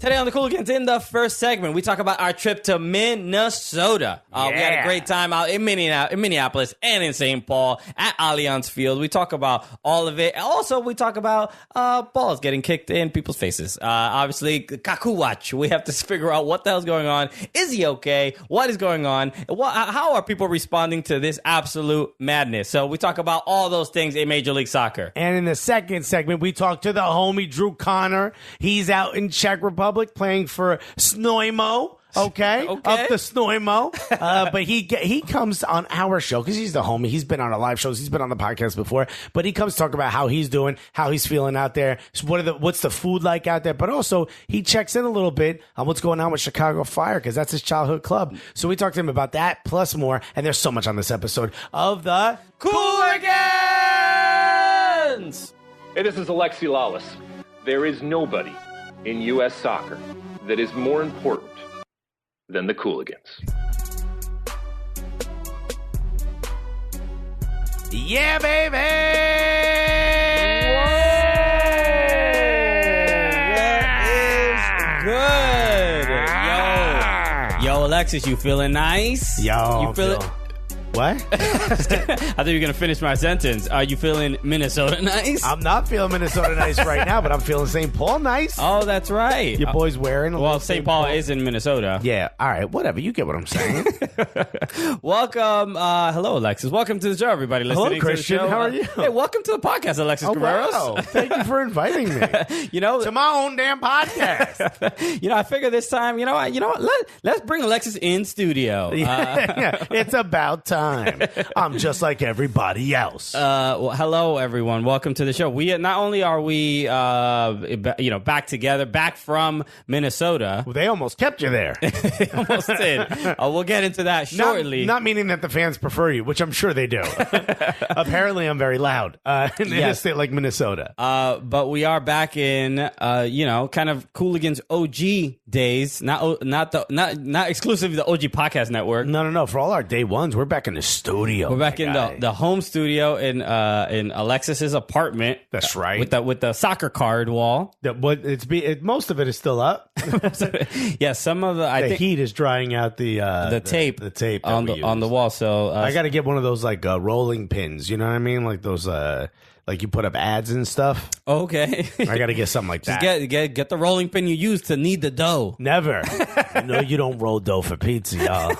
Today on the Cooligans, in the first segment, we talk about our trip to Minnesota. We had a great time out in Minneapolis and in St. Paul at Allianz Field. We talk about all of it. Also, we talk about balls getting kicked in people's faces. Obviously, Kaku watch. We have to figure out what the hell's going on. Is he okay? What is going on? How are people responding to this absolute madness? So we talk about all those things in Major League Soccer. And in the second segment, we talk to the homie Drew Connor. He's out in Czech Republic playing for Znojmo. Okay, up the Znojmo. But he comes on our show because he's the homie. He's been on our live shows. He's been on the podcast before. But he comes to talk about how he's doing, how he's feeling out there. So what's the food like out there? But also, he checks in a little bit on what's going on with Chicago Fire because that's his childhood club. So we talked to him about that plus more. And there's so much on this episode of the Cooligans. Hey, this is Alexi Lawless. There is nobody in U.S. soccer that is more important than the Cooligans. Yeah, baby! What is good? Yo, Alexis, you feeling nice? Yo, you feeling? What? I thought you were going to finish my sentence. Are you feeling Minnesota nice? I'm not feeling Minnesota nice right now, but I'm feeling St. Paul nice. Oh, that's right. Your boy's wearing a Well, St. Paul is in Minnesota. Yeah, all right, whatever. You get what I'm saying. Welcome. Hello, Alexis. Welcome to the show, everybody listening. Hello, Christian. To the show. How are you? Hey, welcome to the podcast, Alexis Guerreros. Wow. Thank you for inviting me. To my own damn podcast. I figure this time, let's bring Alexis in studio. Yeah, it's about time. I'm just like everybody else. Well, hello, everyone. Welcome to the show. Not only are we, back together, back from Minnesota. Well, they almost kept you there. They almost did. We'll get into that shortly. Not meaning that the fans prefer you, which I'm sure they do. Apparently, I'm very loud in a state like Minnesota. But we are back in, kind of Cooligans OG days. Not exclusively the OG podcast network. No. For all our day ones, we're back in the studio. We're back in the home studio in Alexis's apartment. That's right. With the soccer card wall. Most of it is still up. Yeah, some of the heat is drying out the tape. The tape on the wall. So I got to get one of those like rolling pins. You know what I mean? Like those. Like you put up ads and stuff. Okay. I got to get something like that. Get the rolling pin you use to knead the dough. Never. No, you don't roll dough for pizza, y'all.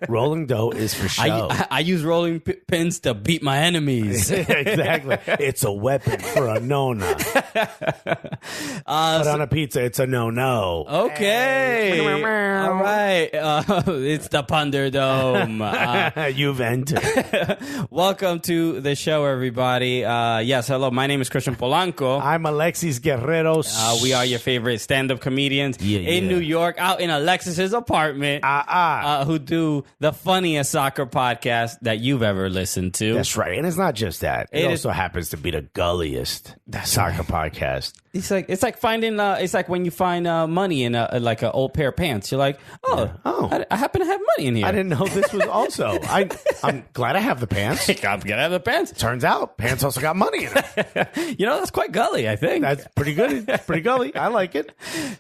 Rolling dough is for show. I use rolling pins to beat my enemies. Exactly. It's a weapon for a no-no. But on a pizza, it's a no-no. Okay. All right. It's the Punderdome. You've entered. Welcome to the show, everybody. Yes, hello. My name is Christian Polanco. I'm Alexis Guerreros. We are your favorite stand-up comedians in New York, out in Alexis's apartment, who do the funniest soccer podcast that you've ever listened to. That's right. And it's not just that. It also happens to be the gulliest soccer podcast. It's like finding it's like when you find money in like an old pair of pants. You're like, I happen to have money in here. I didn't know this was also. I'm glad I have the pants. I'm glad I have the pants. Turns out pants also got money in it. That's quite gully, I think. That's pretty good. It's pretty gully. I like it.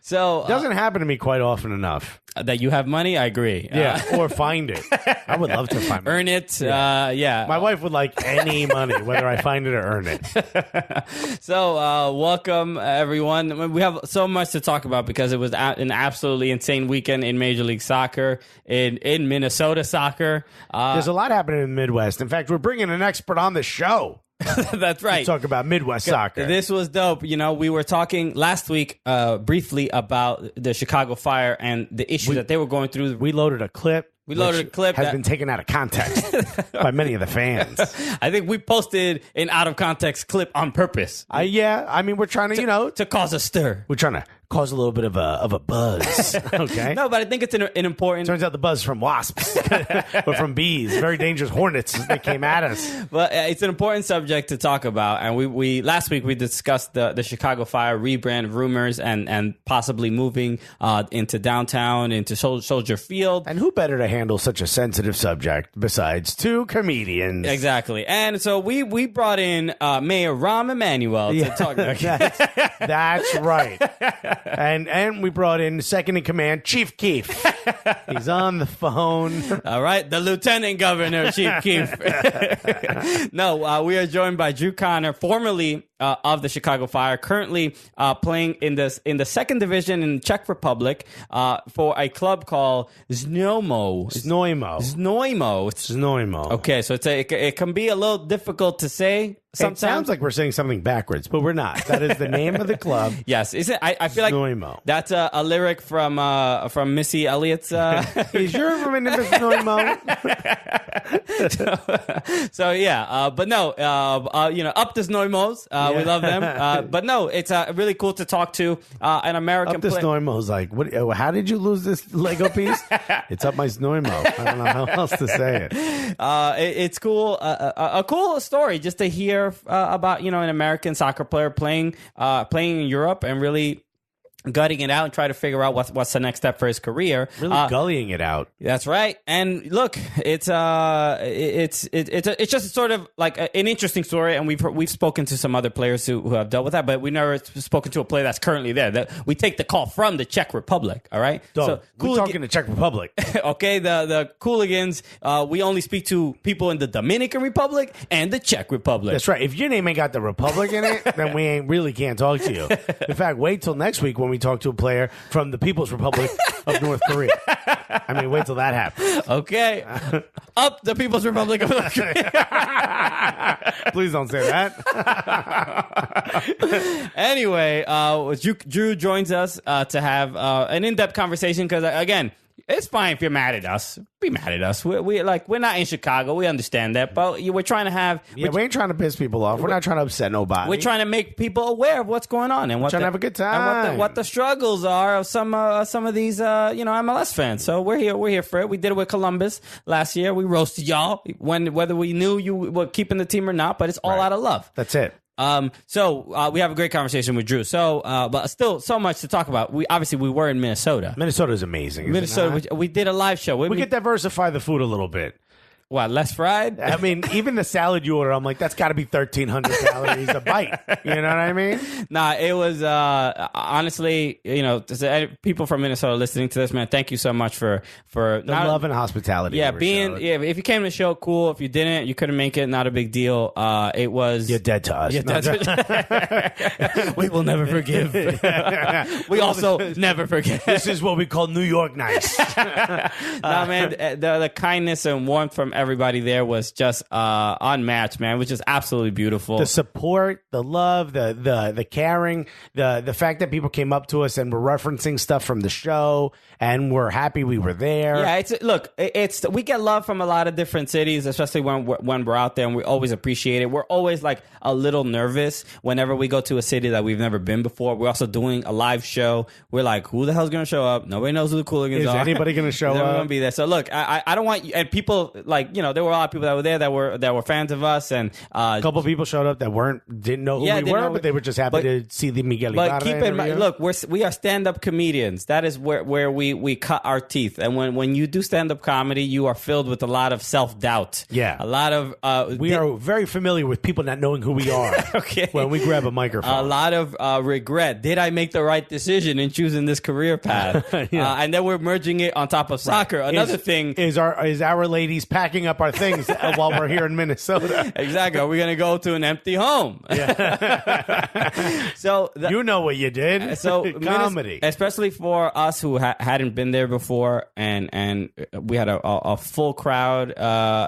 So it doesn't happen to me quite often enough. That you have money, I agree. Yeah, or find it. I would love to find money. Earn it. Yeah. My wife would like any money, whether I find it or earn it. So welcome, everyone. We have so much to talk about because it was an absolutely insane weekend in Major League Soccer, in Minnesota soccer. There's a lot happening in the Midwest. In fact, we're bringing an expert on the show. That's right. To talk about Midwest soccer. This was dope. We were talking last week briefly about the Chicago Fire and the issue that they were going through. We loaded a clip. Has been taken out of context by many of the fans. I think we posted an out of context clip on purpose. I mean, we're trying to to cause a stir. We're trying to cause a little bit of a buzz. Okay. No, but I think it's an important. Turns out the buzz from wasps, but from bees, very dangerous hornets that came at us. But it's an important subject to talk about, and we last week we discussed the Chicago Fire rebrand rumors and possibly moving into downtown, into Soldier Field. And who better to handle such a sensitive subject besides two comedians? Exactly. And so we brought in Mayor Rahm Emanuel to talk about That's right. And we brought in second in command, Chief Keef. He's on the phone. All right, the Lieutenant Governor, Chief Keef. No, we are joined by Drew Connor, formerly of the Chicago Fire, currently playing in the second division in the Czech Republic for a club called Znojmo. Znojmo. Okay, so it can be a little difficult to say. It sounds like we're saying something backwards, but we're not. That is the name of the club. Yes, is it? I feel like Znojmo. That's a lyric from Missy Elliott's. Is your woman in Znojmo? So yeah, but no, up to Znojmos. We love them. But no, it's really cool to talk to an American. Up to Znojmo's like, what? How did you lose this Lego piece? It's up my Znojmo. I don't know how else to say it. It's cool. A cool story just to hear about an American soccer player playing in Europe and really gutting it out and try to figure out what's the next step for his career. Really gullying it out. That's right. And look, it's just sort of like an interesting story. And we've spoken to some other players who have dealt with that, but we never spoken to a player that's currently there. That we take the call from the Czech Republic. All right. So we're talking the Czech Republic. Okay. The Cooligans. We only speak to people in the Dominican Republic and the Czech Republic. That's right. If your name ain't got the Republic in it, then we really can't talk to you. In fact, wait till next week when we talk to a player from the People's Republic of North Korea. I mean, wait till that happens. Okay. Up the People's Republic of North Korea. Please don't say that. Anyway, Drew joins us to have an in-depth conversation because, again, it's fine if you're mad at us. Be mad at us. We're not in Chicago. We understand that, but we're trying to have. Yeah, we ain't trying to piss people off. We're not trying to upset nobody. We're trying to make people aware of what's going on and trying to have a good time. And what the struggles are of some of these MLS fans. So we're here for it. We did it with Columbus last year. We roasted y'all whether we knew you were keeping the team or not, but it's all out of love. That's it. So we have a great conversation with Drew. So, but still so much to talk about. We were in Minnesota. Minnesota's amazing. Minnesota. We did a live show. We could diversify the food a little bit. What, less fried? I mean, even the salad you order, I'm like, that's got to be 1,300 calories a bite. You know what I mean? Nah, it was honestly, people from Minnesota listening to this, man. Thank you so much for the love and hospitality. Yeah, if you came to the show, cool. If you didn't, you couldn't make it. Not a big deal. It was you're dead to us. We will never forgive. We also never forget. This is what we call New York nice. Nah, man, the kindness and warmth from everybody there was just unmatched, man. It was just absolutely beautiful. The support, the love, the caring, the fact that people came up to us and were referencing stuff from the show and we're happy we were there. Yeah, we get love from a lot of different cities, especially when we're out there, and we always appreciate it. We're always like a little nervous whenever we go to a city that we've never been before. We're also doing a live show. We're like, who the hell's going to show up? Nobody knows who the Cooligans are. Is anybody going to show up? They're going to be there. So look, I don't want you, and people there were a lot of people that were there that were fans of us, and a couple of people showed up that didn't know who we were, but they were just happy to see the Miguel Ibarra. But keep in mind, look, we are stand-up comedians. That is where we cut our teeth. And when you do stand-up comedy, you are filled with a lot of self-doubt. Yeah, a lot of we are very familiar with people not knowing who we are. Okay, when we grab a microphone, a lot of regret. Did I make the right decision in choosing this career path? Yeah. And then we're merging it on top of soccer. Right. Another thing is our ladies packing up our things while we're here in Minnesota. Exactly. Are we going to go to an empty home? Yeah. So you know what you did. So comedy, especially for us who hadn't been there before, and we had a full crowd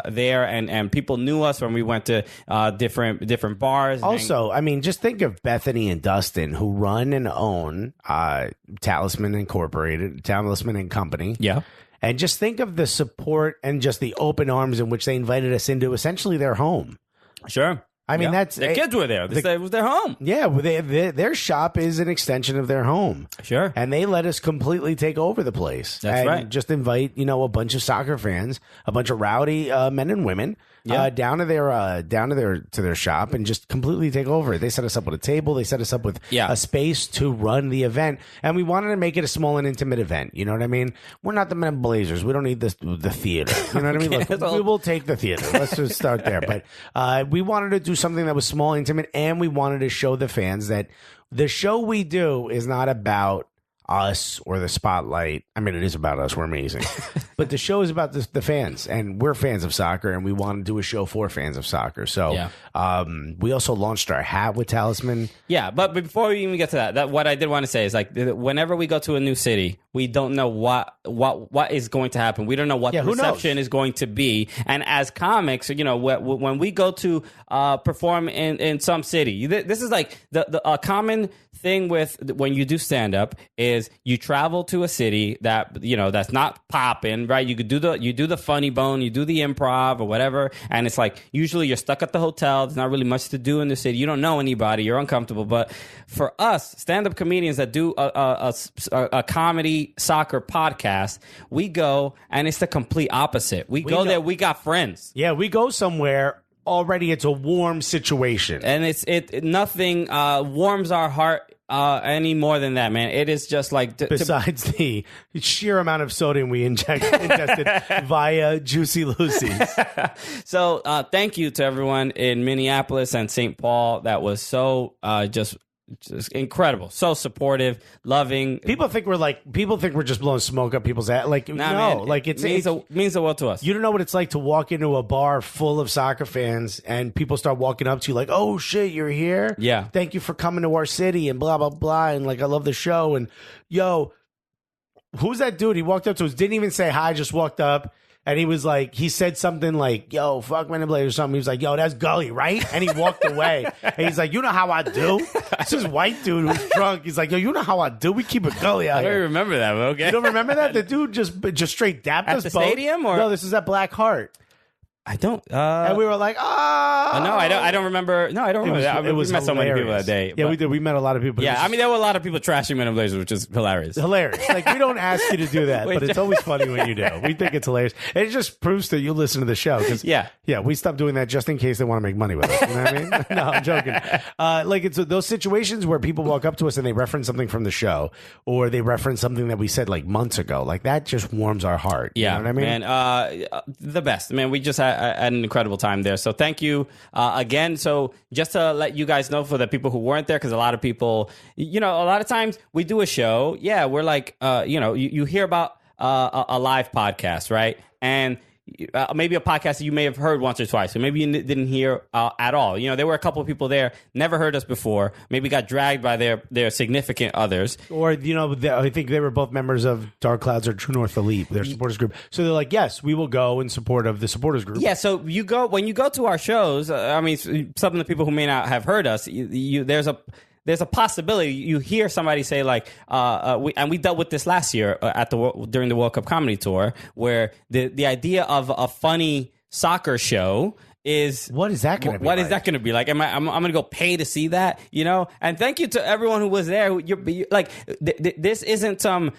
there, and people knew us when we went to different bars. Also, I mean, just think of Bethany and Dustin, who run and own Talisman Incorporated, Talisman and Company. Yeah. And just think of the support and just the open arms in which they invited us into essentially their home. Sure. I mean, their kids were there. It was their home. Yeah, their shop is an extension of their home. Sure. And they let us completely take over the place. That's right. Just invite, a bunch of soccer fans, a bunch of rowdy men and women down to their shop and just completely take over. They set us up with a table. They set us up with a space to run the event, and we wanted to make it a small and intimate event. You know what I mean? We're not the Men in Blazers. We don't need the theater. You know what I mean? Look, we will take the theater. Let's just start there. But we wanted to do something that was small, intimate, and we wanted to show the fans that the show we do is not about us or the spotlight. I mean, it is about us. We're amazing. But the show is about the fans, and we're fans of soccer, and we want to do a show for fans of soccer. So we also launched our hat with Talisman. Yeah, but before we even get to that, what I did want to say is, like, whenever we go to a new city, we don't know what is going to happen. We don't know what the reception is going to be. And as comics, you know, when we go to perform in some city, this is like a common thing with when you do stand up is you travel to a city that, you know, that's not popping, right? You do the funny bone, you do the improv or whatever, and it's like usually you're stuck at the hotel. There's not really much to do in the city. You don't know anybody. You're uncomfortable. But for us stand-up comedians that do a comedy soccer podcast, we go and it's the complete opposite. We go there. We got friends. Yeah, we go somewhere. Already, it's a warm situation, and nothing warms our heart any more than that, man. It is just like besides the sheer amount of sodium we ingested via Juicy Lucy's. So, thank you to everyone in Minneapolis and St. Paul. That was so just incredible, so supportive, loving. People think we're just blowing smoke up people's ass. Like, no, man, like it means the world to us. You don't know what it's like to walk into a bar full of soccer fans and people start walking up to you like, "Oh shit, you're here! Yeah, thank you for coming to our city," and blah blah blah, and like, I love the show, and yo, who's that dude? He walked up to us, didn't even say hi, just walked up. And he was like, he said something like, "Yo, fuck Men in Blazers," or something. He was like, "Yo, that's Gully, right?" And he walked away. And he's like, "You know how I do?" It's this white dude who's drunk. He's like, "Yo, you know how I do? We keep it Gully out here." I don't remember that, but okay. You don't remember that? The dude just straight dapped us at the both. Stadium? Or? No, this is at Black Heart. I don't. And we were like, "Oh, no, I don't remember. No, I don't remember that. We met so many people that day. Yeah, we did. We met a lot of people. Yeah, I mean, there were a lot of people trashing Men in Blazers, which is hilarious. Hilarious. Like, we don't ask you to do that, but it's always funny when you do. We think it's hilarious. And it just proves that you listen to the show. Yeah, we stopped doing that just in case they want to make money with us. You know what I mean? No, I'm joking. Like, it's those situations where people walk up to us and they reference something from the show, or they reference something that we said like months ago. Like, that just warms our heart. Yeah, you know what I mean? Man, the best. Man, we just had an incredible time there. So thank you again. So just to let you guys know, for the people who weren't there, because a lot of people, you know, a lot of times we do a show. Yeah, we're like, you know, you hear about a live podcast, right? And maybe a podcast that you may have heard once or twice, or maybe you didn't hear at all. You know, there were a couple of people there, never heard us before, maybe got dragged by their significant others. Or, you know, I think they were both members of Dark Clouds or True North Elite, their supporters group. So they're like, yes, we will go in support of the supporters group. Yeah, so when you go to our shows, I mean, some of the people who may not have heard us, there's a possibility you hear somebody say like, we dealt with this last year during the World Cup Comedy Tour, where the idea of a funny soccer show is, what is that going to be? What is that going to be like? I'm going to go pay to see that, you know? And thank you to everyone who was there. You're like, this isn't some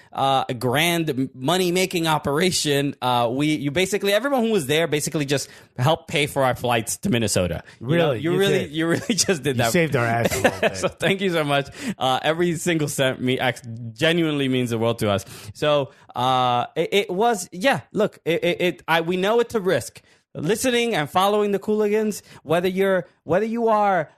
grand money making operation. You basically, everyone who was there basically just helped pay for our flights to Minnesota. Really, you really just did that. You saved our ass a little bit. So thank you so much. Every single cent genuinely means the world to us. So it was, yeah. Look, we know it's a risk. Listening and following the Cooligans, whether you are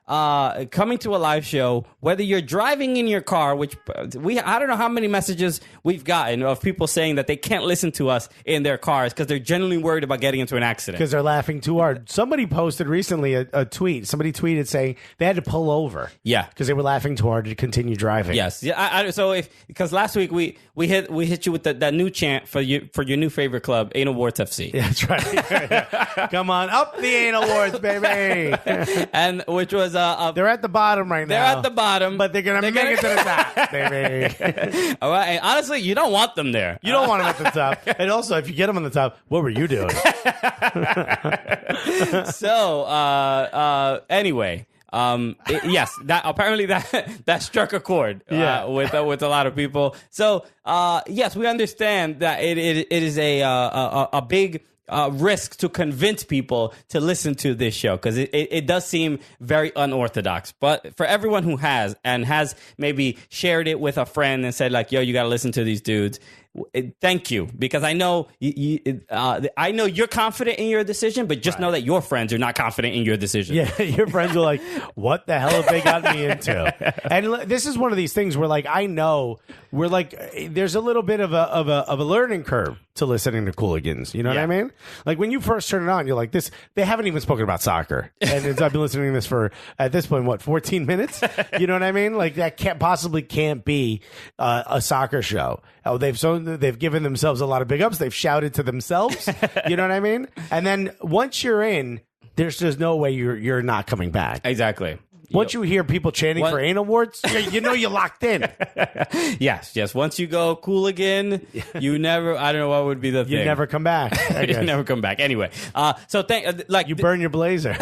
coming to a live show, whether you're driving in your car, which I don't know how many messages we've gotten of people saying that they can't listen to us in their cars because they're genuinely worried about getting into an accident. Because they're laughing too hard. Somebody posted recently a tweet. Somebody tweeted saying they had to pull over. Yeah. Because they were laughing too hard to continue driving. Yes. Yeah. Because last week we hit you with that new chant for your new favorite club, Anal Warts FC. Yeah, that's right. Come on, up the Anal Warts, baby. And which was they're at the bottom right now. They're at the bottom, but they're gonna make it to the top, baby. All right. And honestly, you don't want them there. You don't want them at the top. And also, if you get them on the top, what were you doing? So anyway. Yes, that struck a chord with a lot of people. So yes, we understand that it is a big risk to convince people to listen to this show, because it does seem very unorthodox. But for everyone who has maybe shared it with a friend and said like, yo, you got to listen to these dudes, thank you, because I know I know you're confident in your decision, but just know that your friends are not confident in your decision. Yeah, your friends are like, what the hell have they got me into? And this is one of these things where, like, I know we're like, there's a little bit of a learning curve to listening to Cooligans. You know what I mean? Like, when you first turn it on, you're like, this. They haven't even spoken about soccer, and I've been listening to this for, at this point, 14 minutes? You know what I mean? Like, that can't be a soccer show. Oh, they've given themselves a lot of big ups. They've shouted to themselves. You know what I mean? And then once you're in, there's just no way you're not coming back. Exactly. Once you hear people chanting for anal warts, you know you're locked in. Yes. Once you go Cooligan, you never. I don't know what would be the thing. You never come back. You never come back. Anyway, so you burn your blazer.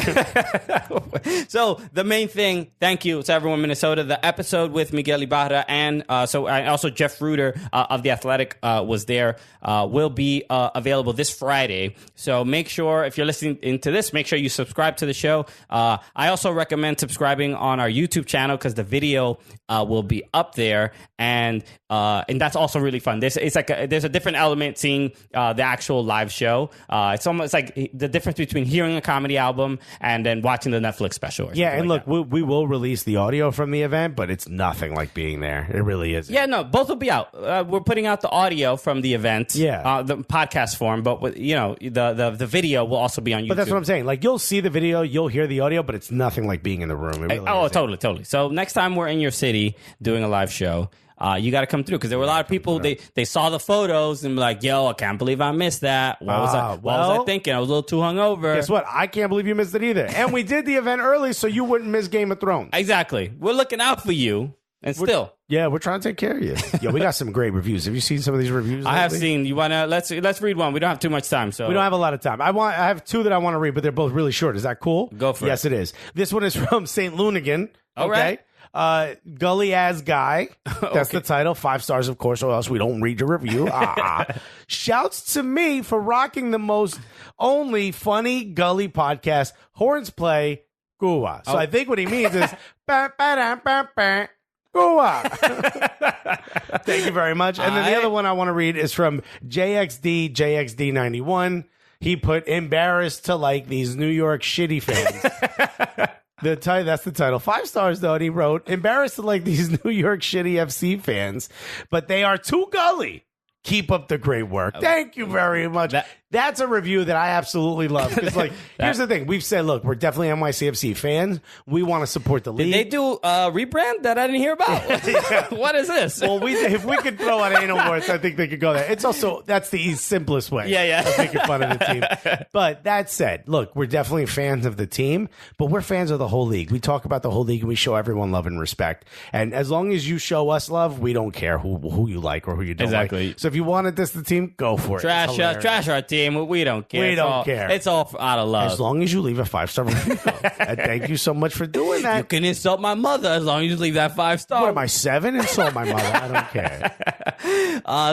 So the main thing. Thank you to everyone in Minnesota. The episode with Miguel Ibarra and also Jeff Ruder of The Athletic was there. Will be available this Friday. So make sure, if you're listening into this, make sure you subscribe to the show. I also recommend subscribing on our YouTube channel, because the video will be up there, and that's also really fun. There's a different element seeing the actual live show. It's almost like the difference between hearing a comedy album and then watching the Netflix special. Yeah, and look, we will release the audio from the event, but it's nothing like being there. It really isn't. Yeah, no, both will be out. We're putting out the audio from the event, the podcast form, but the video will also be on YouTube. But that's what I'm saying. Like, you'll see the video, you'll hear the audio, but it's nothing like being in the room. It really isn't. Totally. So next time we're in your city doing a live show, you got to come through, because there were a lot of people, they saw the photos and were like, yo, I can't believe I missed that. What was I thinking? I was a little too hungover. Guess what? I can't believe you missed it either. And we did the event early so you wouldn't miss Game of Thrones. Exactly. We're looking out for you. And still. Yeah, we're trying to take care of you. Yo, we got some great reviews. Have you seen some of these reviews lately? I have seen. You want to let's read one. We don't have too much time, so we don't have a lot of time. I have two that I want to read, but they're both really short. Is that cool? Go for it. Yes, it is. This one is from St. Lunigan. All right. Gully Ass Guy. That's the title. 5 stars, of course, or else we don't read your review. Shouts to me for rocking the most only funny Gully podcast. Horns play. Gua. So I think what he means is Gua. Thank you very much. And then the other one I want to read is from JXD91. He put embarrassed to like these New York shitty fans. That's the title. 5 stars, though, and he wrote, embarrassed to like these New York shitty FC fans, but they are too gully. Keep up the great work. Thank you very much. That's a review that I absolutely love. Because, like, here's the thing. We've said, look, we're definitely NYCFC fans. We want to support the league. Did they do a rebrand that I didn't hear about? What is this? Well, if we could throw out anal warts, I think they could go there. It's also, that's the simplest way of making fun of the team. But that said, look, we're definitely fans of the team, but we're fans of the whole league. We talk about the whole league, and we show everyone love and respect. And as long as you show us love, we don't care who you like or who you don't like. So if you wanted this the team, go for it. Trash our team. We don't care. We don't care. It's all out of love. As long as you leave a 5-star review. And thank you so much for doing that. You can insult my mother as long as you leave that 5-star. What am I, 7? Insult my mother. I don't care.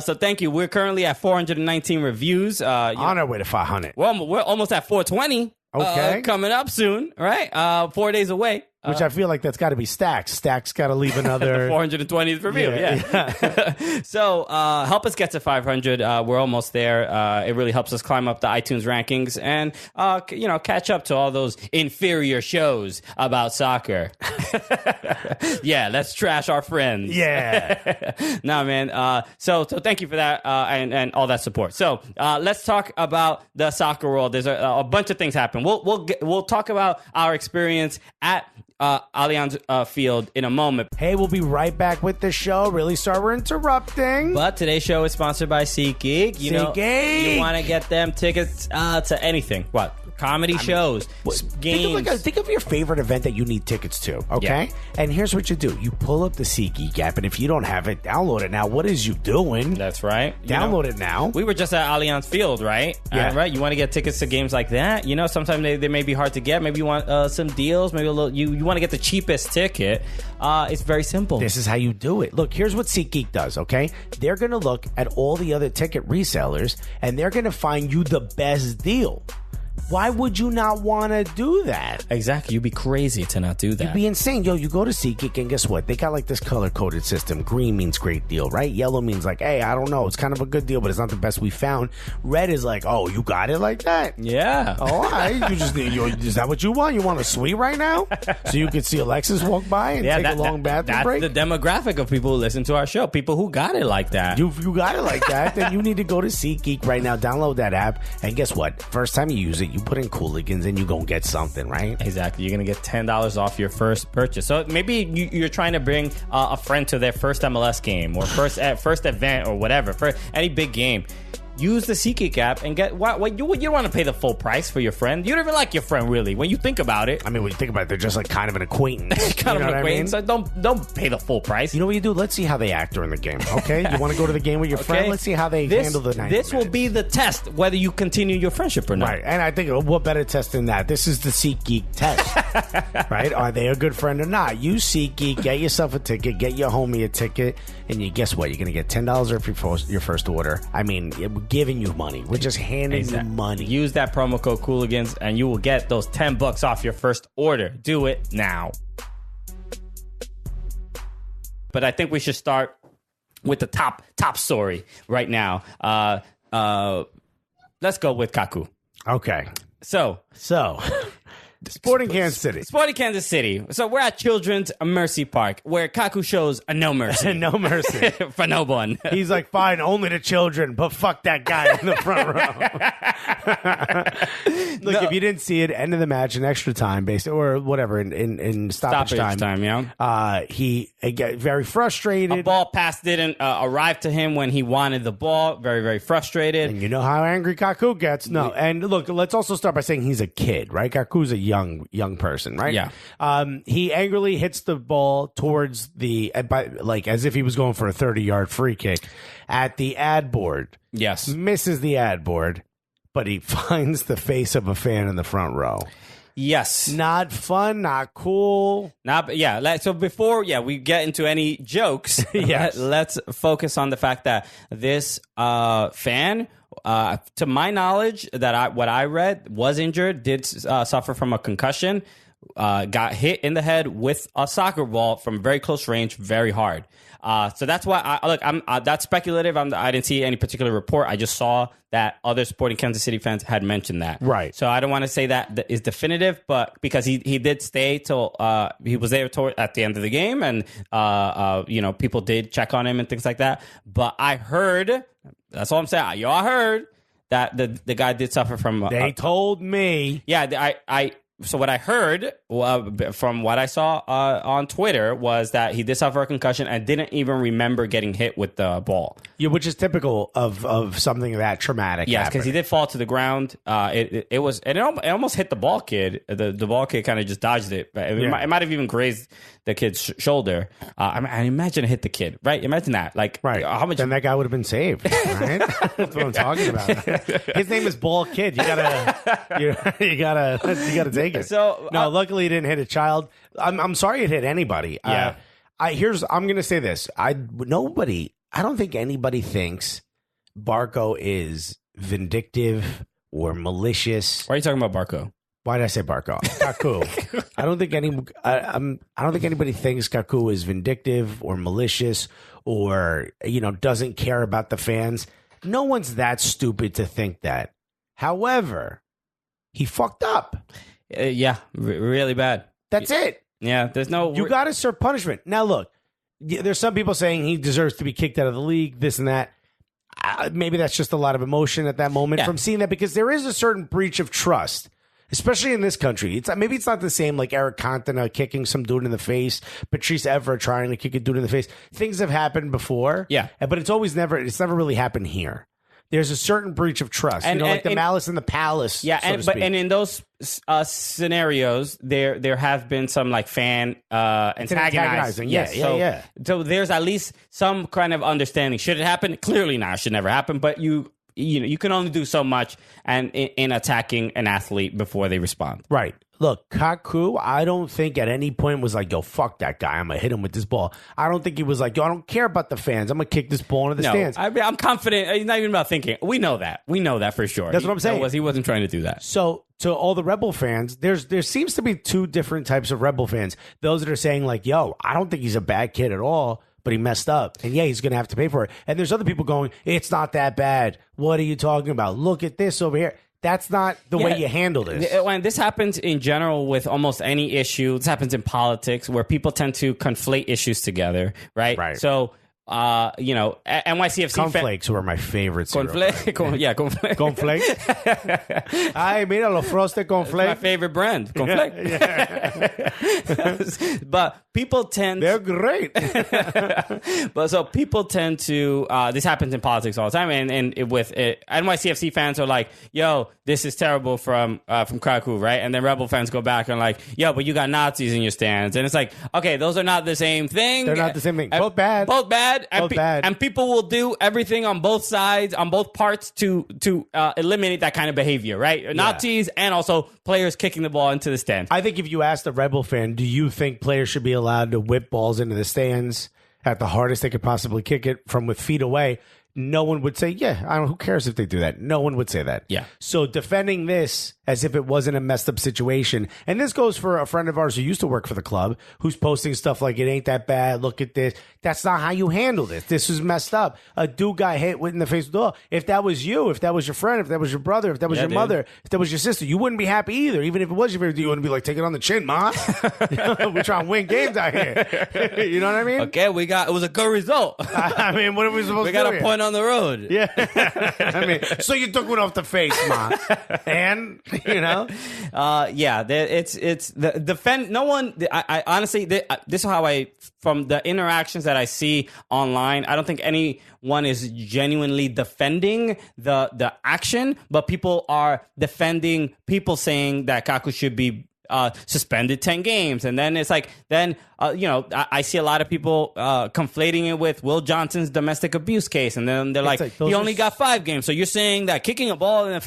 So thank you. We're currently at 419 reviews. On our way to 500. Well, we're almost at 420. Okay. Coming up soon, right? 4 days away. Which I feel like that's got to be Stacks. Stacks got to leave another 420th review. Yeah. So help us get to 500. We're almost there. It really helps us climb up the iTunes rankings and catch up to all those inferior shows about soccer. Yeah, let's trash our friends. Yeah. No, man. So thank you for that and all that support. So let's talk about the soccer world. There's a bunch of things happen. We'll talk about our experience at Allianz Field in a moment. Hey, we'll be right back with the show. Really sorry we're interrupting. But today's show is sponsored by SeatGeek. You want to get them tickets to anything. What? comedy shows, games. Think of your favorite event that you need tickets to, okay? Yeah. And here's what you do. You pull up the SeatGeek app, and if you don't have it, download it now. What is you doing? That's right. Download it now. We were just at Allianz Field, right? Yeah. Right? You want to get tickets to games like that? You know, sometimes they may be hard to get. Maybe you want some deals. Maybe a little. You want to get the cheapest ticket. It's very simple. This is how you do it. Look, here's what SeatGeek does, okay? They're going to look at all the other ticket resellers, and they're going to find you the best deal. Why would you not want to do that? Exactly. You'd be crazy to not do that. You'd be insane. Yo, you go to SeatGeek and guess what? They got like this color-coded system. Green means great deal, right? Yellow means like, hey, I don't know. It's kind of a good deal, but it's not the best we found. Red is like, oh, you got it like that? Yeah. Oh, all right. Is that what you want? You want a suite right now? So you could see Alexis walk by and take a long bathroom break? That's the demographic of people who listen to our show. People who got it like that. You got it like that, then you need to go to SeatGeek right now, download that app, and guess what? First time you use it, you put in Cooligans and you gonna get something, right? Exactly. You're gonna get $10 off your first purchase. So maybe you're trying to bring a friend to their first MLS game or first event or whatever, for any big game. Use the SeatGeek app and get what you don't want to pay the full price for your friend. You don't even like your friend, really. When you think about it, I mean, when you think about it, they're just like kind of an acquaintance. kind of an acquaintance. So don't pay the full price. You know what you do? Let's see how they act during the game. Okay, you want to go to the game with your friend? Let's see how they handle the 90 minutes. This will be the test whether you continue your friendship or not. Right, and I think what better test than that? This is the SeatGeek test. Right? Are they a good friend or not? Use SeatGeek, get yourself a ticket, get your homie a ticket, and guess what? You're going to get $10 off your first order. I mean, we're giving you money. We're just handing you money. Use that promo code Cooligans and you will get those $10 off your first order. Do it now. But I think we should start with the top story right now. Let's go with Kaku. Okay. So Sporting Kansas City. Sporting Kansas City. So we're at Children's Mercy Park, where Kaku shows no mercy. No mercy. For no one. He's like, fine, only the children, but fuck that guy in the front row. Look, if you didn't see it, end of the match in extra time, basically, or whatever, in stoppage time. Yeah. He got very frustrated. A ball pass didn't arrive to him when he wanted the ball. Very, very frustrated. And you know how angry Kaku gets. No, and look, let's also start by saying he's a kid, right? Kaku's a young person, right? Yeah. He angrily hits the ball towards as if he was going for a 30-yard free kick at the ad board. Yes. Misses the ad board, but he finds the face of a fan in the front row. Yes. Not fun, not cool. So before we get into any jokes, let's focus on the fact that this fan, to my knowledge, what I read, was injured, did suffer from a concussion, got hit in the head with a soccer ball from very close range, very hard. So that's why I'm that's speculative. I didn't see any particular report. I just saw that other Sporting Kansas City fans had mentioned that. Right. So I don't want to say that is definitive, but because he did stay till he was there at the end of the game, and people did check on him and things like that. But I heard, that's all I'm saying. Y'all heard that the guy did suffer from. They told me. Yeah, So what I heard from what I saw on Twitter was that he did suffer a concussion and didn't even remember getting hit with the ball. Yeah, which is typical of something that traumatic. Yes, because he did fall to the ground. It almost hit the ball kid. The ball kid kind of just dodged it. It might have even grazed the kid's shoulder. I imagine it hit the kid. Right? Imagine that. Like, right? How much? Then that guy would have been saved. Right? That's what I'm talking about. His name is Ball Kid. You gotta take it. So luckily he didn't hit a child. I'm sorry it hit anybody. Yeah. I'm gonna say this. I don't think anybody thinks Barco is vindictive or malicious. Why are you talking about Barco? Why did I say Barco? Kaku. I don't think anybody thinks Kaku is vindictive or malicious or doesn't care about the fans. No one's that stupid to think that. However, he fucked up. Really bad. That's it. Yeah, there's no. You got to serve punishment. Now, look, there's some people saying he deserves to be kicked out of the league, this and that. Maybe that's just a lot of emotion at that moment from seeing that, because there is a certain breach of trust, especially in this country. Maybe it's not the same like Eric Cantona kicking some dude in the face, Patrice Evra trying to kick a dude in the face. Things have happened before. Yeah. But it's never really happened here. there's a certain breach of trust. Like the malice in the palace. Yeah, so and in those scenarios, there have been some like fan antagonizing. Yeah. So there's at least some kind of understanding. Should it happen? Clearly not. It should never happen. But you can only do so much and in attacking an athlete before they respond. Right. Look, Kaku, I don't think at any point was like, yo, fuck that guy. I'm going to hit him with this ball. I don't think he was like, yo, I don't care about the fans. I'm going to kick this ball into the stands. I'm confident. It's not even about thinking. We know that. We know that for sure. That's what I'm saying. He wasn't trying to do that. So to all the Rebel fans, there seems to be two different types of Rebel fans. Those that are saying like, yo, I don't think he's a bad kid at all, but he messed up. And yeah, he's going to have to pay for it. And there's other people going, it's not that bad. What are you talking about? Look at this over here. That's not the way you handle this. When this happens in general with almost any issue, this happens in politics where people tend to conflate issues together, right? Right. So, NYCFC Cornflakes were my favorite cereal. Cornflakes. Cornflakes. Ay, mira, los frosted cornflakes. My favorite brand, cornflakes. Yeah. But people tend... They're great. But so people tend to... this happens in politics all the time. And with NYCFC fans are like, yo, this is terrible from Krakow, right? And then Rebel fans go back and like, yo, but you got Nazis in your stands. And it's like, okay, those are not the same thing. They're not the same thing. Both bad. Both bad. Bad. And people will do everything on both sides, on both parts to eliminate that kind of behavior, right? Yeah. Nazis and also players kicking the ball into the stand. I think if you asked a Rebel fan, do you think players should be allowed to whip balls into the stands at the hardest they could possibly kick it from with feet away? No one would say, yeah, who cares if they do that? No one would say that. Yeah. So defending this as if it wasn't a messed up situation, and this goes for a friend of ours who used to work for the club, who's posting stuff like, it ain't that bad, look at this. That's not how you handle this. This was messed up. A dude got hit in the face with the ball. If that was you, if that was your friend, if that was your brother, if that was your mother, if that was your sister, you wouldn't be happy either. Even if it was your favorite, you wouldn't be like, take it on the chin, ma. We're trying to win games out here. You know what I mean? Okay, it was a good result. I mean, what are we supposed to do? We got a point on the road. Yeah. I mean, so you took one off the face, ma. And, it's the defend. No one, I honestly, this is how from the interactions that I see online, I don't think anyone is genuinely defending the action, but people are defending people saying that Kaku should be suspended 10 games. And then it's like, I see a lot of people conflating it with Will Johnson's domestic abuse case. And then they're like he only got 5 games. So you're saying that kicking a ball in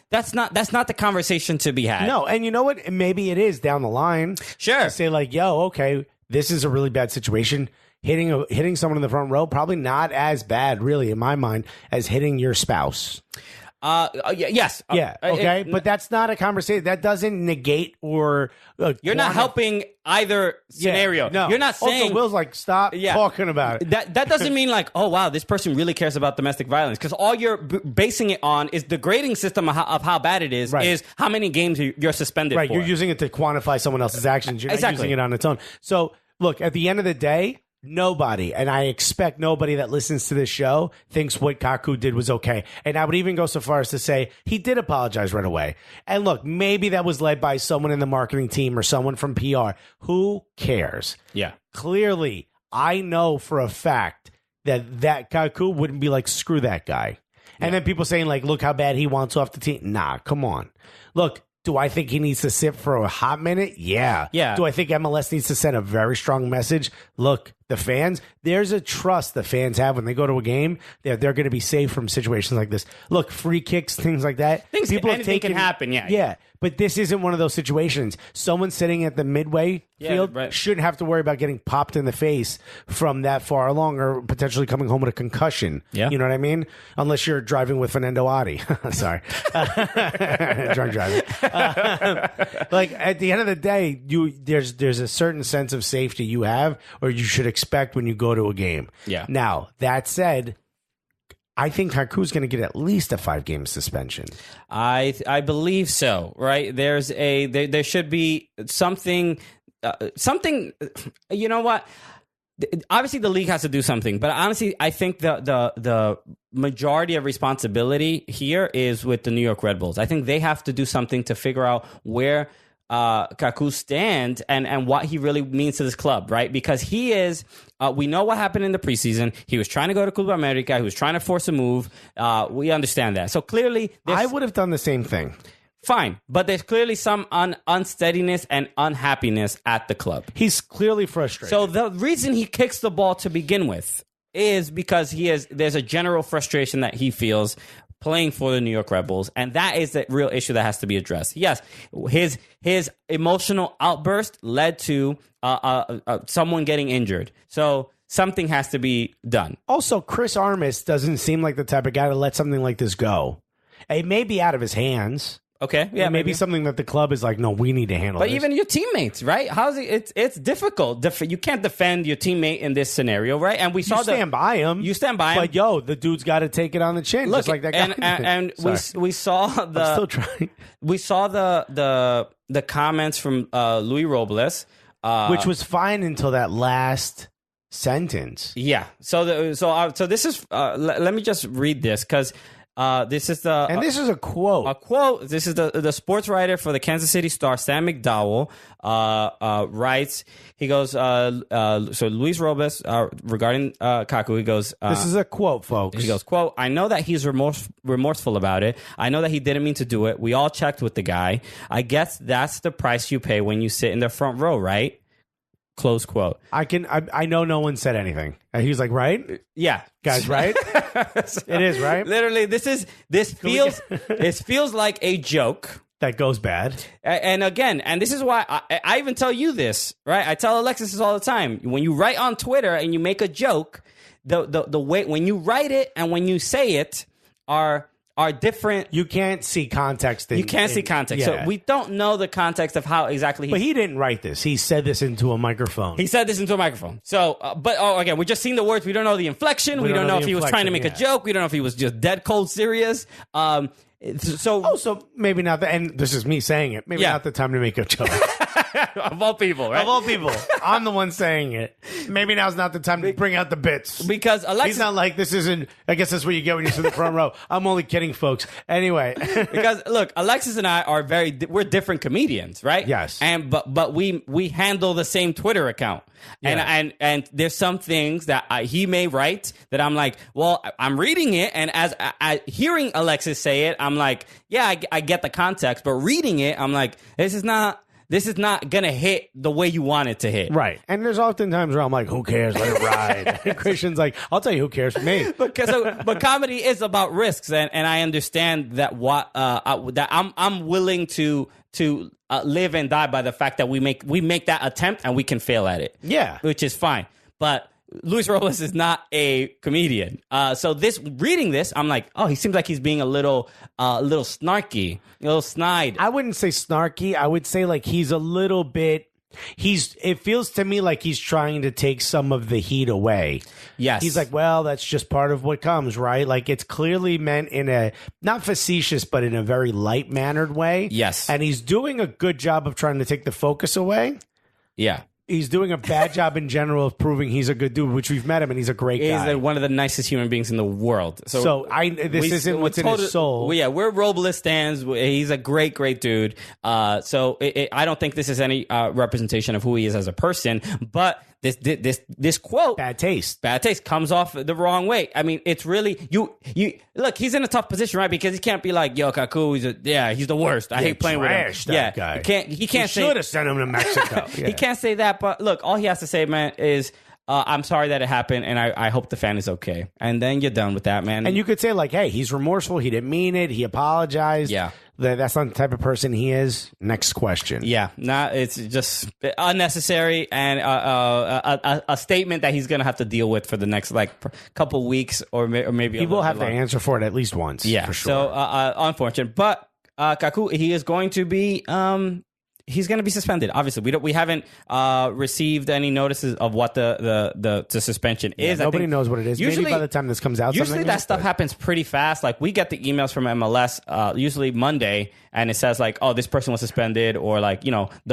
that's not the conversation to be had. No. And you know what? Maybe it is down the line. Sure. To say like, yo, okay, this is a really bad situation. Hitting someone in the front row, probably not as bad, really, in my mind, as hitting your spouse. Yes. Okay. But that's not a conversation. That doesn't negate or you're not helping either scenario. No. You're not saying. Also, Will's like, stop talking about it. That doesn't mean like, oh wow, this person really cares about domestic violence, because all you're basing it on is the grading system of how bad it is. Right. Is how many games you're suspended. Right. For. You're using it to quantify someone else's actions. You're not using it on its own. So look, at the end of the day, nobody, and I expect nobody that listens to this show, thinks what Kaku did was okay. And I would even go so far as to say he did apologize right away. And look, maybe that was led by someone in the marketing team or someone from PR. Who cares? Yeah. Clearly, I know for a fact that Kaku wouldn't be like, screw that guy. And then people saying like, look how bad he wants off the team. Nah, come on. Look, do I think he needs to sit for a hot minute? Yeah. Do I think MLS needs to send a very strong message? Look, the fans, there's a trust the fans have when they go to a game that they're going to be safe from situations like this. Look, free kicks, things like that. Anything can happen, Yeah, but this isn't one of those situations. Someone sitting at the midway field shouldn't have to worry about getting popped in the face from that far along or potentially coming home with a concussion. Yeah. You know what I mean? Unless you're driving with Fernando Adi. Sorry. Drunk driving. Like, at the end of the day, there's a certain sense of safety you have or you should expect when you go to a game. Yeah. Now, that said, I think Kaku's going to get at least a 5-game suspension. I believe so. Right? There should be something. You know what? Obviously, the league has to do something, but honestly, I think the majority of responsibility here is with the New York Red Bulls. I think they have to do something to figure out where Kaku's stand and what he really means to this club, right? Because he is, we know what happened in the preseason. He was trying to go to Club America. He was trying to force a move. We understand that. So clearly, I would have done the same thing. Fine, but there's clearly some unsteadiness and unhappiness at the club. He's clearly frustrated. So the reason he kicks the ball to begin with is because there's a general frustration that he feels playing for the New York Red Bulls, and that is the real issue that has to be addressed. Yes, his emotional outburst led to someone getting injured, so something has to be done. Also, Chris Armas doesn't seem like the type of guy to let something like this go. It may be out of his hands. Okay, yeah, maybe something that the club is like, no, we need to handle. But this. even your teammates, right? How's it? It's difficult. You can't defend your teammate in this scenario, right? And we saw you stand by him. You stand by him. But the dude's got to take it on the chin, just like that guy. And we saw the. I'm still trying. We saw the comments from Luis Robles, which was fine until that last sentence. Yeah. So this is. Let me just read this because. This is this is a quote. A quote. This is the sports writer for the Kansas City Star, Sam McDowell, writes. He goes. So Luis Robles regarding Kaku. He goes. This is a quote, folks. He goes. Quote. I know that he's remorseful about it. I know that he didn't mean to do it. We all checked with the guy. I guess that's the price you pay when you sit in the front row, right? Close quote. I know no one said anything. He was like, right? Yeah. Guys, right? It is, right? Literally, this feels like a joke. That goes bad. And again, this is why I even tell you this, right? I tell Alexis this all the time. When you write on Twitter and you make a joke, the way when you write it and when you say it are different. You can't see context. You can't see context. Yeah. So we don't know the context of how exactly But he didn't write this. He said this into a microphone. So, again, we're just seeing the words. We don't know the inflection. We don't know if he was trying to make a joke. We don't know if he was just dead cold serious. So maybe not and this is me saying it. Maybe not the time to make a joke. Of all people, right? Of all people. I'm the one saying it. Maybe now's not the time to bring out the bits. Because Alexis... He's not like, this isn't... I guess that's what you get when you sit in the front row. I'm only kidding, folks. Anyway. Because, look, Alexis and I are we're different comedians, right? Yes. But we handle the same Twitter account. Yeah. And there's some things that he may write that I'm like, well, I'm reading it, and as I hearing Alexis say it, I'm like, yeah, I get the context, but reading it, I'm like, this is not gonna hit the way you want it to hit. Right. And there's often times where I'm like, who cares? Let it ride. And Christian's like, I'll tell you who cares for me. But comedy is about risks, and I understand that that I'm willing to live and die by the fact that we make that attempt and we can fail at it. Yeah. Which is fine. But Luis Robles is not a comedian. So reading this, I'm like, oh, he seems like he's being a little snarky, a little snide. I wouldn't say snarky. I would say like he's a little bit. It feels to me like he's trying to take some of the heat away. Yes. He's like, well, that's just part of what comes, right? Like it's clearly meant in a not facetious, but in a very light-mannered way. Yes. And he's doing a good job of trying to take the focus away. Yeah. He's doing a bad job in general of proving he's a good dude, which we've met him and he's a great guy. He's one of the nicest human beings in the world. This isn't what's in his soul. Well, yeah, we're Robles stands. He's a great, great dude. I don't think this is any representation of who he is as a person, but this quote, bad taste comes off the wrong way. I mean, it's really you look, he's in a tough position, right? Because he can't be like, yo, Kaku, he's the worst. I hate playing with him. That guy. He can't say, should have sent him to Mexico. Yeah. He can't say that, but look, all he has to say, man, is I'm sorry that it happened, and I hope the fan is okay. And then you're done with that, man. And you could say, like, hey, he's remorseful. He didn't mean it. He apologized. Yeah. That's not the type of person he is. Next question. Yeah. It's just unnecessary and a statement that he's going to have to deal with for the next, couple weeks or maybe he will have to answer for it at least once. Yeah. For sure. So, unfortunate. But Kaku, he is going to be... he's going to be suspended. Obviously, we haven't received any notices of what the suspension is. Nobody knows what it is. Maybe by the time this comes out, usually that stuff happens pretty fast. Like we get the emails from MLS usually Monday, and it says like, "Oh, this person was suspended," or like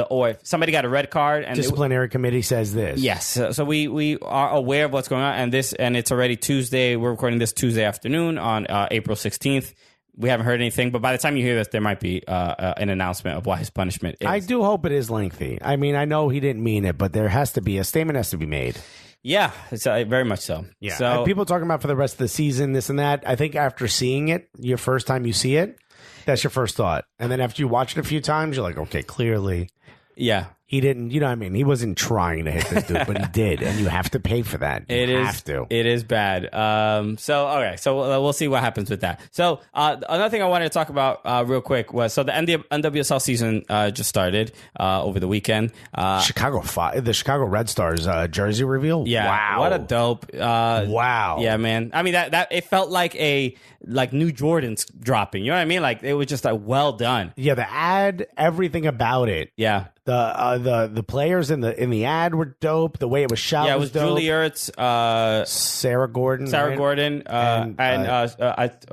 or if somebody got a red card. And disciplinary committee says this. Yes, so we are aware of what's going on, and it's already Tuesday. We're recording this Tuesday afternoon on April 16th. We haven't heard anything, but by the time you hear this, there might be an announcement of what his punishment is. I do hope it is lengthy. I mean, I know he didn't mean it, but there has to be a statement has to be made. Yeah, it's very much so. Yeah. So And people talking about for the rest of the season, this and that. I think after seeing it, your first time you see it, that's your first thought. And then after you watch it a few times, you're like, okay, clearly. Yeah. He didn't, you know what I mean? He wasn't trying to hit this dude, but he did. And you have to pay for that. You have to. It is bad. Okay. So we'll see what happens with that. So another thing I wanted to talk about real quick was, so the NWSL season just started over the weekend. The Chicago Red Stars jersey reveal? Yeah. Wow. What a dope. Wow. Yeah, man. I mean, that it felt like new Jordans dropping. You know what I mean? Like, it was just well done. Yeah, the ad, everything about it. Yeah. The players in the ad were dope. The way it was shot, yeah, it was dope. Julie Ertz, Sarah Gordon,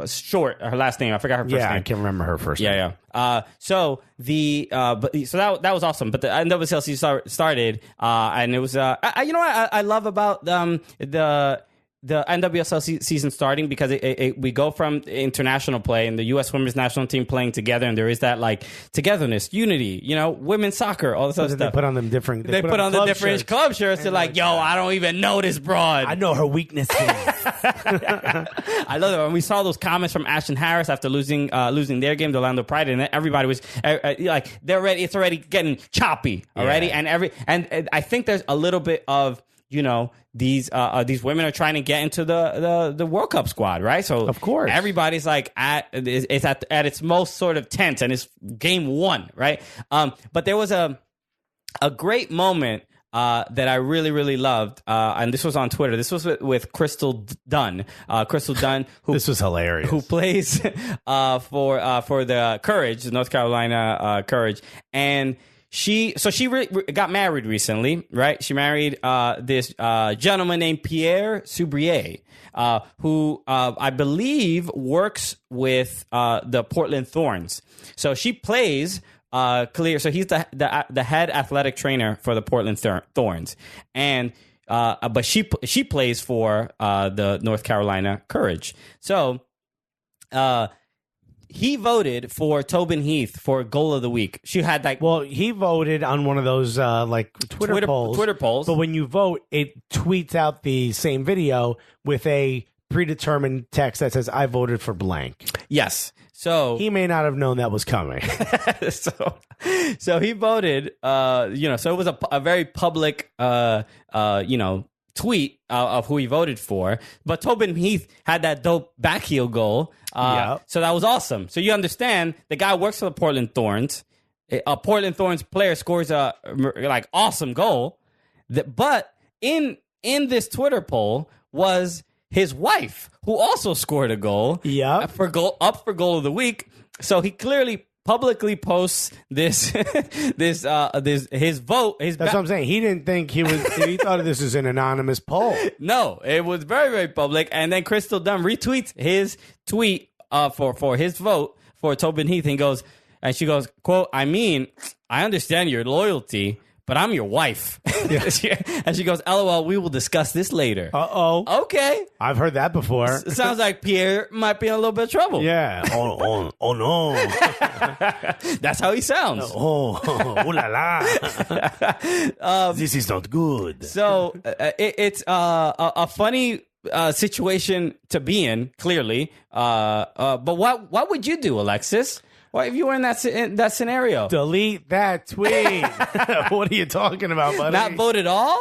Short. Her last name, I forgot her first name. Yeah, I can't remember her first name. Yeah. So that was awesome. But the NWSL started, and it was you know what I love about the NWSL season starting, because we go from international play and the U.S. women's national team playing together, and there is that like togetherness, unity, you know, women's soccer, all this other stuff. They put on them different. They put on the different club shirts. They're like, yo, I don't even know this broad. I know her weaknesses. I love it when we saw those comments from Ashton Harris after losing their game to Orlando Pride, and everybody was like, they're ready. It's already getting choppy already, Yeah. and I think there's a little bit of, you know, these women are trying to get into the World Cup squad, right? So of course everybody's like at its most sort of tense, and it's game one, right? But there was a great moment that I really, really loved, and this was on Twitter. This was with Crystal Dunn. Crystal Dunn, who this was hilarious, who plays for the Courage, North Carolina Courage, and she got married recently, right? She married this gentleman named Pierre Soubrier, who I believe works with the Portland Thorns. So she plays clear. So he's the head athletic trainer for the Portland Thorns, and but she plays for the North Carolina Courage. So he voted for Tobin Heath for goal of the week. She had like, well, he voted on one of those like Twitter polls. But when you vote, it tweets out the same video with a predetermined text that says, "I voted for blank." Yes. So he may not have known that was coming. so he voted. So it was a very public, tweet of who he voted for. But Tobin Heath had that dope back heel goal. So that was awesome. So you understand the guy works for the Portland Thorns. A Portland Thorns player scores a like awesome goal. But in this Twitter poll was his wife, who also scored a goal. Yeah, for goal of the week. So he clearly publicly posts this his vote. That's what I'm saying. He didn't think he thought this was an anonymous poll. No, it was very, very public. And then Crystal Dunn retweets his tweet for his vote for Tobin Heath, and she goes, quote, "I mean, I understand your loyalty, but I'm your wife." Yeah. And she goes, "LOL, we will discuss this later." Uh-oh. Okay. I've heard that before. It sounds like Pierre might be in a little bit of trouble. Yeah. Oh no. That's how he sounds. Oh la la. This is not good. So it's a funny situation to be in, clearly. But what would you do, Alexis? What if you were in that scenario? Delete that tweet. What are you talking about, buddy? Not vote at all?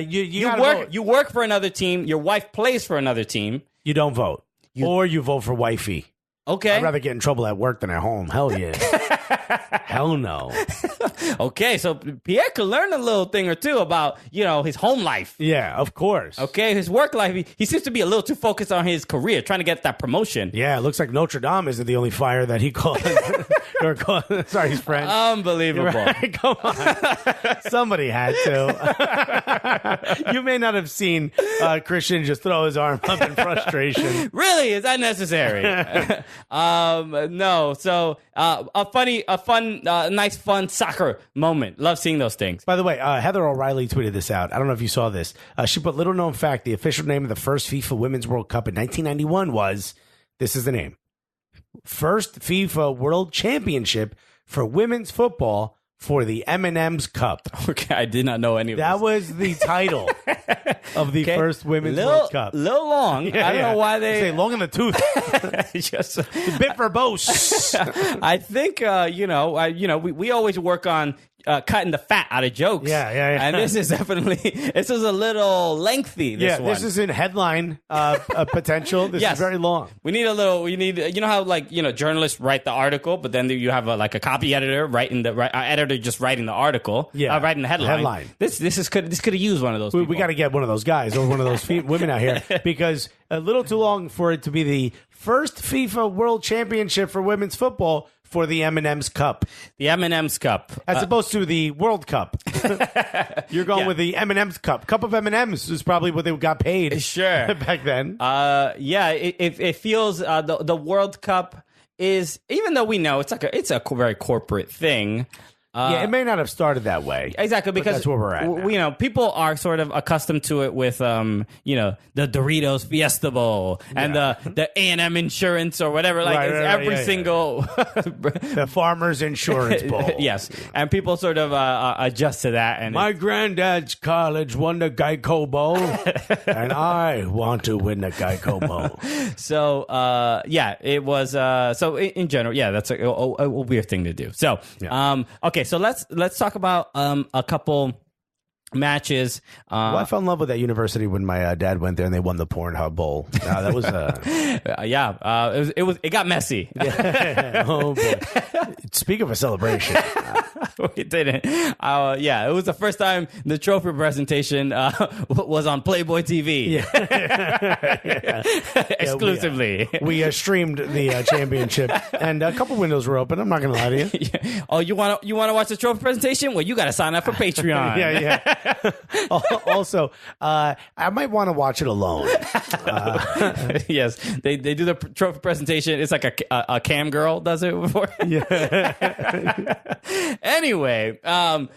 You work for another team. Your wife plays for another team. You don't vote. Or you vote for wifey. Okay. I'd rather get in trouble at work than at home. Hell yeah. Hell no. Okay, so Pierre could learn a little thing or two about, his home life. Yeah, of course. Okay, his work life. He seems to be a little too focused on his career, trying to get that promotion. Yeah, it looks like Notre Dame isn't the only fire that he called. Sorry, his friend. Unbelievable. Right? Come on. Somebody had to. You may not have seen Christian just throw his arm up in frustration. Really? Is that necessary? No. So nice, fun soccer moment. Love seeing those things. By the way, Heather O'Reilly tweeted this out. I don't know if you saw this. She put, little known fact, the official name of the first FIFA Women's World Cup in 1991 was, this is the name, first FIFA World Championship for women's football for the M&M's Cup. Okay, I did not know any of That this. was the title of the first women's World Cup. Little long. I don't know why they say long in the tooth. just A bit verbose. I think we always work on cutting the fat out of jokes. Yeah. And this is a little lengthy. This is in headline potential. This is very long. We need how journalists write the article, but then you have a copy editor editor just writing the article. Yeah, writing the headline. This could have used one of those. We got to get one of those guys or one of those women out here because a little too long for it to be the first FIFA World Championship for women's football for the M&M's Cup. The M&M's Cup. As opposed to the World Cup. You're going with the M&M's Cup. Cup of M&M's is probably what they got paid back then. It feels the World Cup is, even though we know it's a very corporate thing. It may not have started that way. Exactly, because that's where we're at now. People are sort of accustomed to it with the Doritos Fiesta Bowl and the A&M Insurance or whatever. Every single the Farmers Insurance Bowl. Yes, and people sort of adjust to that. And my granddad's college won the Geico Bowl, and I want to win the Geico Bowl. So it was. So in general, that's a weird thing to do. So okay. So let's talk about a couple matches. I fell in love with that university when my dad went there and they won the Pornhub Bowl. That was it got messy. Oh boy! Speak of a celebration. We didn't. It was the first time the trophy presentation was on Playboy TV. Exclusively. We streamed the championship, and a couple windows were open. I'm not going to lie to you. Oh, you want to watch the trophy presentation? Well, you got to sign up for Patreon. Also, I might want to watch it alone. Yes, they do the trophy presentation. It's like a cam girl does it before. Anyway,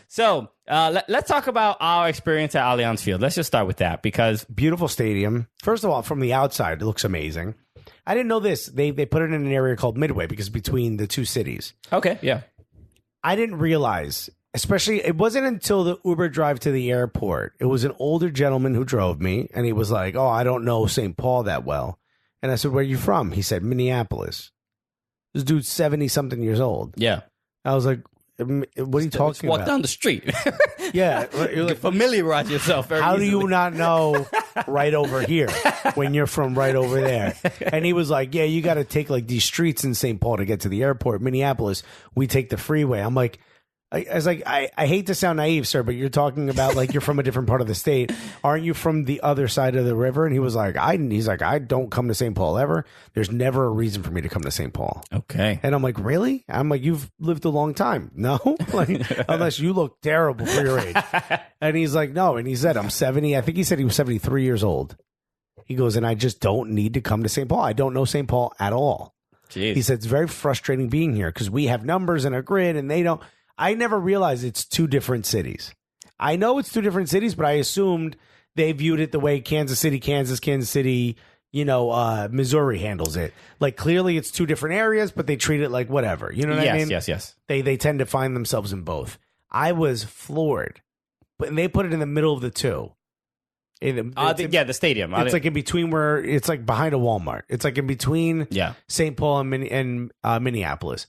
so let's talk about our experience at Allianz Field. Let's just start with that because beautiful stadium. First of all, from the outside, it looks amazing. I didn't know this. They put it in an area called Midway because between the two cities. Okay, yeah. I didn't realize, especially, it wasn't until the Uber drive to the airport. It was an older gentleman who drove me, and he was like, "Oh, I don't know St. Paul that well." And I said, "Where are you from?" He said, "Minneapolis." This dude's 70-something years old. Yeah. I was like, what are you talking about? Walk down the street. Yeah. You're like, familiarize yourself very How easily. do you not know right over here when you're from right over there? And he was like, yeah, you got to take like these streets in St. Paul to get to the airport. Minneapolis, we take the freeway. I'm like, I was like, I hate to sound naive, sir, but you're talking about like you're from a different part of the state. Aren't you from the other side of the river? And he was like, I don't come to St. Paul ever. There's never a reason for me to come to St. Paul. Okay. And I'm like, really? I'm like, you've lived a long time. No, like, unless you look terrible for your age. And he's like, no. And he said, I'm 70. I think he said he was 73 years old. He goes, and I just don't need to come to St. Paul. I don't know St. Paul at all. Jeez. He said, it's very frustrating being here because we have numbers and a grid and they don't. I never realized it's two different cities. I know it's two different cities, but I assumed they viewed it the way Kansas City, Missouri handles it. Like, clearly it's two different areas, but they treat it like whatever. You know what I mean? Yes. They tend to find themselves in both. I was floored. But they put it in the middle of the two. The stadium. It's like in between where it's like behind a Walmart. It's like in between St. Paul and Minneapolis.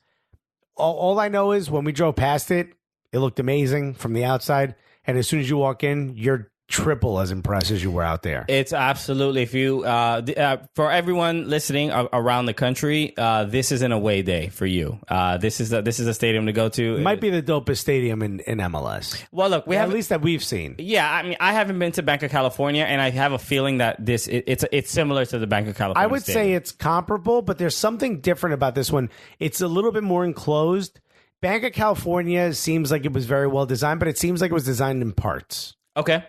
All I know is when we drove past it, it looked amazing from the outside. And as soon as you walk in, you're triple as impressed as you were out there. It's absolutely, if you for everyone listening around the country, this is an away day for you. This is a stadium to go to. It might be the dopest stadium in MLS. Well, look, at least that we've seen. Yeah, I mean, I haven't been to Bank of California, and I have a feeling that it's similar to the Bank of California. I would say it's comparable, but there's something different about this one. It's a little bit more enclosed. Bank of California seems like it was very well designed, but it seems like it was designed in parts. Okay.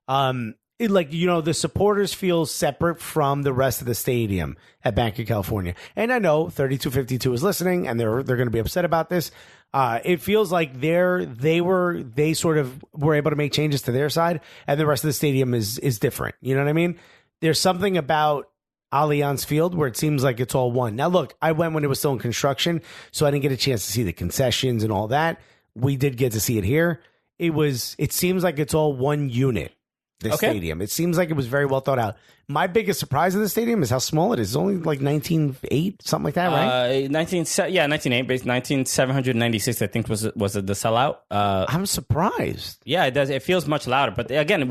The supporters feel separate from the rest of the stadium at Bank of California. And I know 3252 is listening and they're going to be upset about this. It feels like they sort of were able to make changes to their side and the rest of the stadium is different. You know what I mean? There's something about Allianz Field, where it seems like it's all one. Now, look, I went when it was still in construction, so I didn't get a chance to see the concessions and all that. We did get to see it here. It seems like it's all one unit, the stadium. It seems like it was very well thought out. My biggest surprise in the stadium is how small it is. It's only like 19.8, something like that, right? 19.8, based 19,796, I think was the sellout. I'm surprised. Yeah, it does. It feels much louder. But again,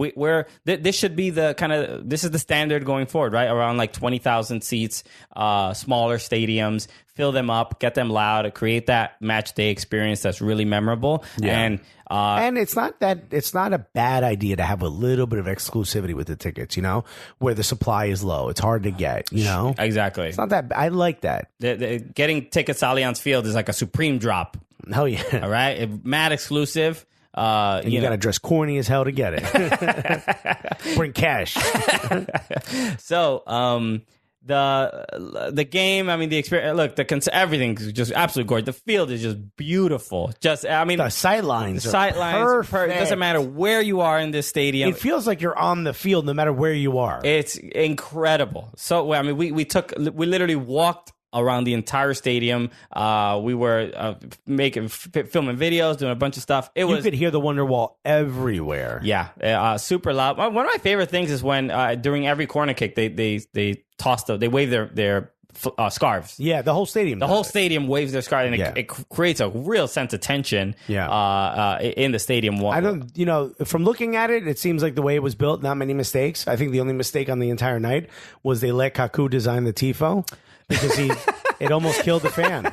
this should be this is the standard going forward, right? Around like 20,000 seats, smaller stadiums, fill them up, get them loud, create that match day experience that's really memorable. Yeah. And it's not a bad idea to have a little bit of exclusivity with the tickets, where the supply is low. It's hard to get, Exactly. It's not that, I like that. Getting tickets to Allianz Field is like a supreme drop. Hell yeah. All right. Mad exclusive. And you got to dress corny as hell to get it. Bring cash. So, the game, I mean, the experience, look, everything's just absolutely gorgeous. The field is just beautiful. The sightlines are perfect. It doesn't matter where you are in this stadium. It feels like you're on the field no matter where you are. It's incredible. So, I mean, we literally walked around the entire stadium. We were filming videos, doing a bunch of stuff. You could hear the Wonderwall everywhere. Yeah, super loud. One of my favorite things is when during every corner kick they wave their scarves. Yeah, the whole stadium. The whole stadium waves their scarves, and it creates a real sense of tension. In the stadium. I don't, from looking at it, it seems like the way it was built, not many mistakes. I think the only mistake on the entire night was they let Kaku design the tifo. Because it almost killed the fan,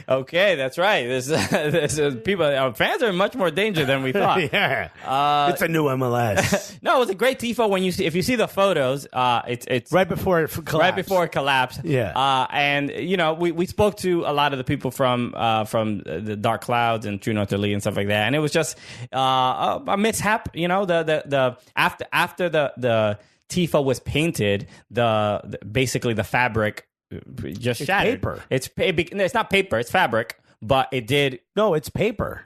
Okay, that's right. There's people. Fans are in much more danger than we thought. It's a new MLS. No, it was a great tifo. If you see the photos, it's right before it collapsed. Right before it collapsed. Yeah. And we spoke to a lot of the people from the Dark Clouds and True North Italy and stuff like that, and it was just a mishap. After the tifo was painted, basically the fabric just shattered. Paper. It's not paper. It's fabric, but it did. No, it's paper.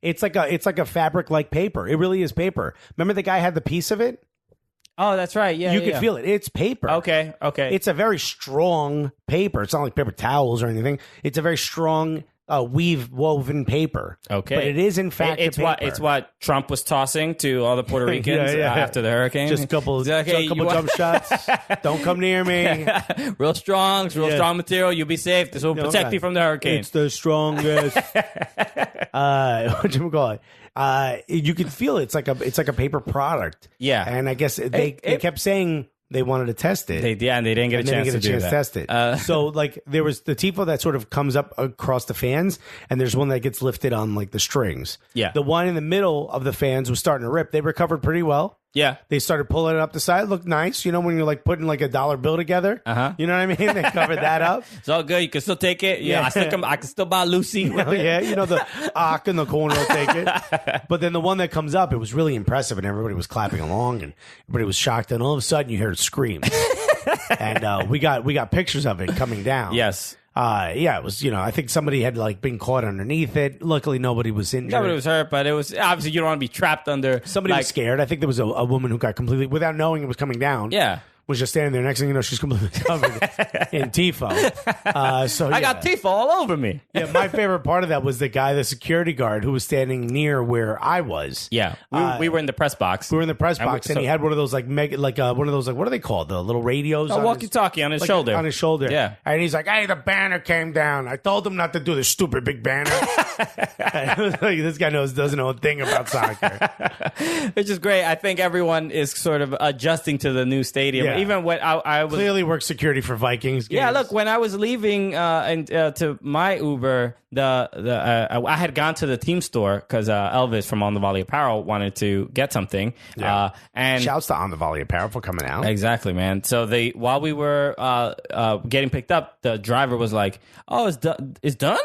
It's like a fabric like paper. It really is paper. Remember the guy had the piece of it? Oh, that's right. Yeah, you could feel it. It's paper. Okay. It's a very strong paper. It's not like paper towels or anything. It's a very strong woven paper. Okay, but it is in fact paper. It's what Trump was tossing to all the Puerto Ricans after the hurricane. Just a couple jump shots. Don't come near me. Real strong material. You'll be safe. This will protect you from the hurricane. It's the strongest. What you call it? You can feel it. It's like a paper product. Yeah, and I guess they kept saying they wanted to test it. And they didn't get a chance to test it. So there was the tifo that sort of comes up across the fans, and there's one that gets lifted on like the strings. Yeah. The one in the middle of the fans was starting to rip. They recovered pretty well. Yeah. They started pulling it up the side. It looked nice. When you're like putting like a dollar bill together. You know what I mean? They covered that up. It's all good. You can still take it. Yeah. I can still buy Lucy. The arc in the corner will take it. But then the one that comes up, it was really impressive, and everybody was clapping along, and everybody was shocked. And all of a sudden, you heard screams. And we got pictures of it coming down. Yes. It was, I think somebody had like been caught underneath it. Luckily, nobody was injured. Nobody was hurt, but it was obviously you don't want to be trapped under. Somebody was scared. I think there was a woman who got completely, without knowing it was coming down. Yeah. Was just standing there. Next thing you know, she's completely covered in tifo. I got tifo all over me. Yeah, my favorite part of that was the security guard who was standing near where I was. Yeah, we were in the press box. We were in the press box, and he had one of those one of those what are they called? The little radios. A walkie-talkie on his shoulder. On his shoulder. Yeah, and he's like, "Hey, the banner came down. I told him not to do the stupid big banner." This guy doesn't know a thing about soccer. Which is great. I think everyone is sort of adjusting to the new stadium. Yeah. Even when I was clearly worked security for Vikings games. Yeah, look, when I was leaving to my Uber, I had gone to the team store because Elvis from On the Volley Apparel wanted to get something. Yeah. And shouts to On the Volley Apparel for coming out. Exactly, man. So while we were getting picked up, the driver was like, "Oh, it's done."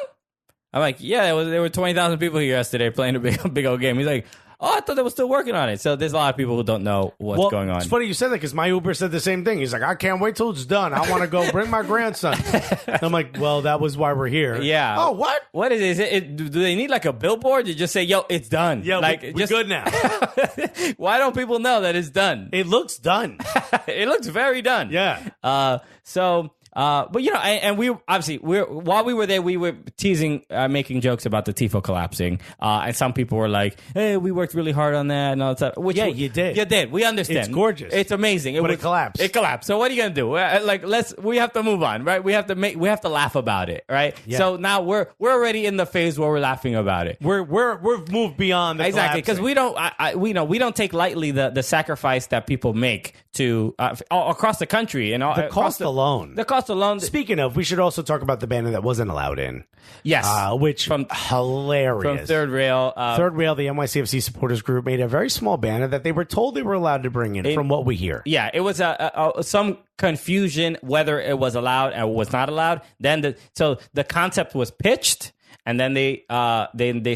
I'm like, yeah, there were 20,000 people here yesterday playing a big old game. He's like, oh, I thought they were still working on it. So there's a lot of people who don't know what's going on. It's funny you said that because my Uber said the same thing. He's like, I can't wait till it's done. I want to go bring my grandson. I'm like, well, that was why we're here. Yeah. Oh, what? What is it? Do they need like a billboard to just say, yo, it's done? Yeah, like, we're good now. Why don't people know that it's done? It looks done. It looks very done. Yeah. But you know, and while we were there, we were teasing, making jokes about the tifo collapsing, and some people were like, "Hey, we worked really hard on that," and all that stuff. Which you did. You did. We understand. It's gorgeous. It's amazing. But it collapsed. It collapsed. So what are you gonna do? We have to move on, right? We have to laugh about it, right? Yeah. So now we're already in the phase where we're laughing about it. We've moved beyond the Exactly, because we don't take lightly the sacrifice that people make to across the country and all, the cost alone. The cost alone. Speaking of, we should also talk about the banner that wasn't allowed in. Yes, which from hilarious. From Third Rail. Third Rail, the NYCFC supporters group made a very small banner that they were told they were allowed to bring in. From what we hear, yeah, it was some confusion whether it was allowed or was not allowed. Then so the concept was pitched. And then they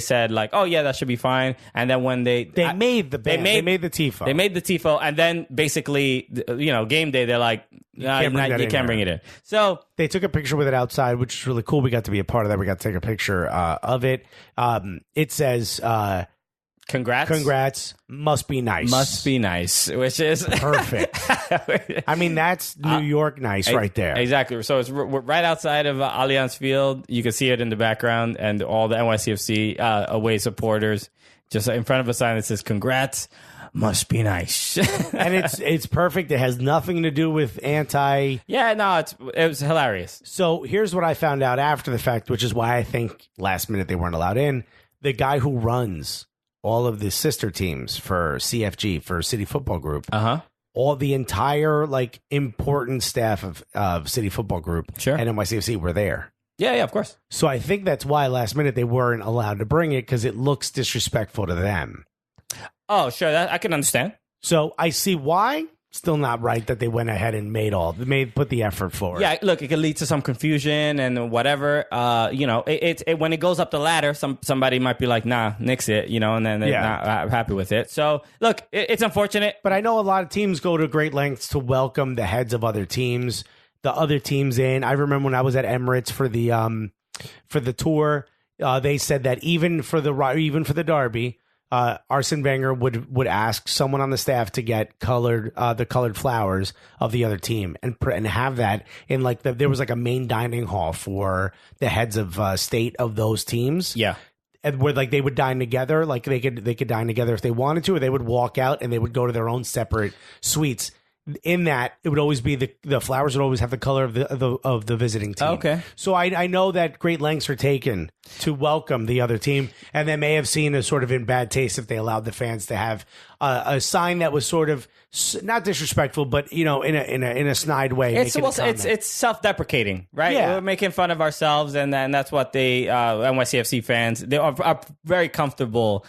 said like, oh yeah, that should be fine. And then when they made the tifo. They made the tifo, and then basically, game day, they're like, you can't bring it in. So they took a picture with it outside, which is really cool. We got to be a part of that. We got to take a picture of it. It says, Congrats. Must be nice. Which is perfect. I mean, that's New York nice right there. Exactly. So we're right outside of Allianz Field. You can see it in the background, and all the NYCFC away supporters just in front of a sign that says "Congrats, must be nice." And it's perfect. It has nothing to do with anti. Yeah, no, it was hilarious. So here's what I found out after the fact, which is why I think last minute they weren't allowed in. The guy who runs all of the sister teams for CFG, for City Football Group. All the entire important staff of City Football Group and NYCFC were there. Yeah, of course. So I think that's why last minute they weren't allowed to bring it, because it looks disrespectful to them. Oh, sure, that I can understand. So I see why. Still not right that they went ahead and put the effort forward. Yeah, look, it could lead to some confusion and whatever. When it goes up the ladder, somebody might be like, nah, nix it, and then they're not happy with it. So, look, it's unfortunate. But I know a lot of teams go to great lengths to welcome the heads of other teams, the other teams in. I remember when I was at Emirates for the tour, they said that even for the derby, Arsene Wenger would ask someone on the staff to get the colored flowers of the other team and have that in there was a main dining hall for the heads of state of those teams. Yeah. And where they would dine together, they could dine together if they wanted to, or they would walk out and they would go to their own separate suites. In that, it would always be the flowers would always have the color of the visiting team. Okay. So I know that great lengths are taken to welcome the other team, and they may have seen as sort of in bad taste if they allowed the fans to have a sign that was sort of not disrespectful, but in a snide way. It's self-deprecating, right? Yeah. We're making fun of ourselves, and that's what the NYCFC fans they are very comfortable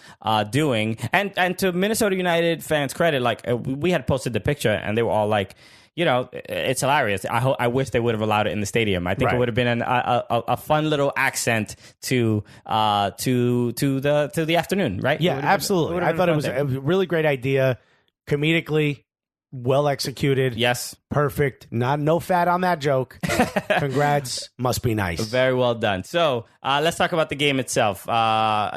doing. And to Minnesota United fans' credit, we had posted the picture, and they were all like, it's hilarious. I wish they would have allowed it in the stadium. I think it would have been a fun little accent to the afternoon, right? Yeah, absolutely. I thought it was a really great idea, comedically well executed. Yes, perfect. No fat on that joke. Congrats. Must be nice. Very well done. So let's talk about the game itself. A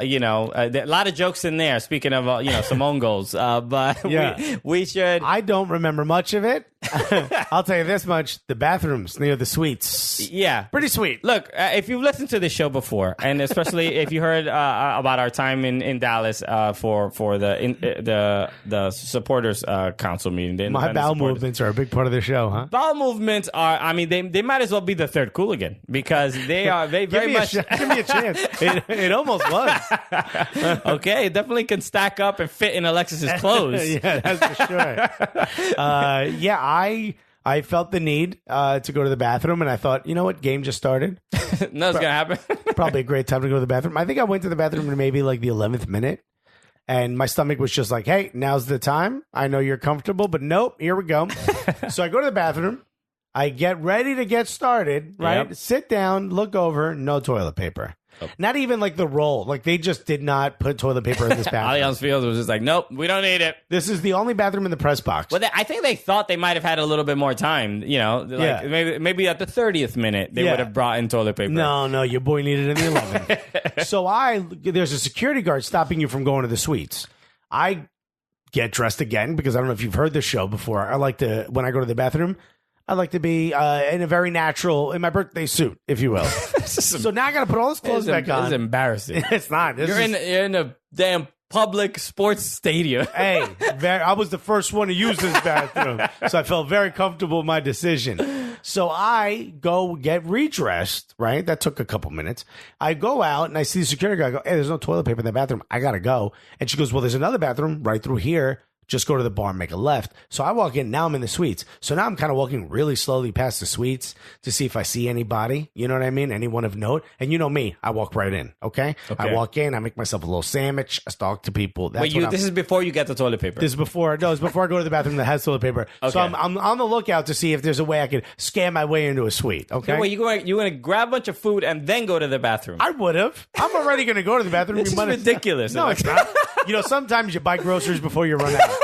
lot of jokes in there. Speaking of some own goals, but we should. I don't remember much of it. I'll tell you this much: the bathrooms near the suites. Yeah, pretty sweet. Look, if you've listened to this show before, and especially if you heard about our time in Dallas for the supporters council meeting, my bowel movements are a big part of the show, huh? Bowel movements are. I mean, they might as well be the third Cooligan because they are. They very much. Give me a chance. It almost was. Okay, it definitely can stack up and fit in Alexis's clothes. Yeah, that's for sure. I felt the need to go to the bathroom, and I thought, you know what, game just started. No, it's gonna happen. Probably a great time to go to the bathroom. I think I went to the bathroom in maybe the 11th minute, and my stomach was just like, hey, now's the time. I know you're comfortable, but nope, here we go. So I go to the bathroom. I get ready to get started, right? Yep. Sit down, look over, no toilet paper. Not even like the roll. Like they just did not put toilet paper in this bathroom. Allianz Field was just like, nope, we don't need it. This is the only bathroom in the press box. Well, I think they thought they might have had a little bit more time. You know, like maybe at the 30th minute they would have brought in toilet paper. No, your boy needed it in the 11th. So there's a security guard stopping you from going to the suites. I get dressed again because I don't know if you've heard this show before. When I go to the bathroom, I like to be in a very natural, in my birthday suit, if you will. So now I got to put all this clothes back on. It's embarrassing. It's not. You're in a damn public sports stadium. Hey, I was the first one to use this bathroom, so I felt very comfortable with my decision. So I go get redressed, right? That took a couple minutes. I go out and I see the security guard. I go, hey, there's no toilet paper in the bathroom. I got to go. And she goes, well, there's another bathroom right through here. Just go to the bar and make a left. So I walk in. Now I'm in the suites. So now I'm kind of walking really slowly past the suites to see if I see anybody. You know what I mean? Anyone of note. And you know me. I walk right in. Okay? I walk in. I make myself a little sandwich. I talk to people. Wait, this is before you get the toilet paper? This is before. No, it's before I go to the bathroom that has toilet paper. Okay. So I'm on the lookout to see if there's a way I could scam my way into a suite. Okay? Wait, you're going to grab a bunch of food and then go to the bathroom? I would have. I'm already going to go to the bathroom. This is ridiculous. No, it's not. You know, sometimes you buy groceries before you run out.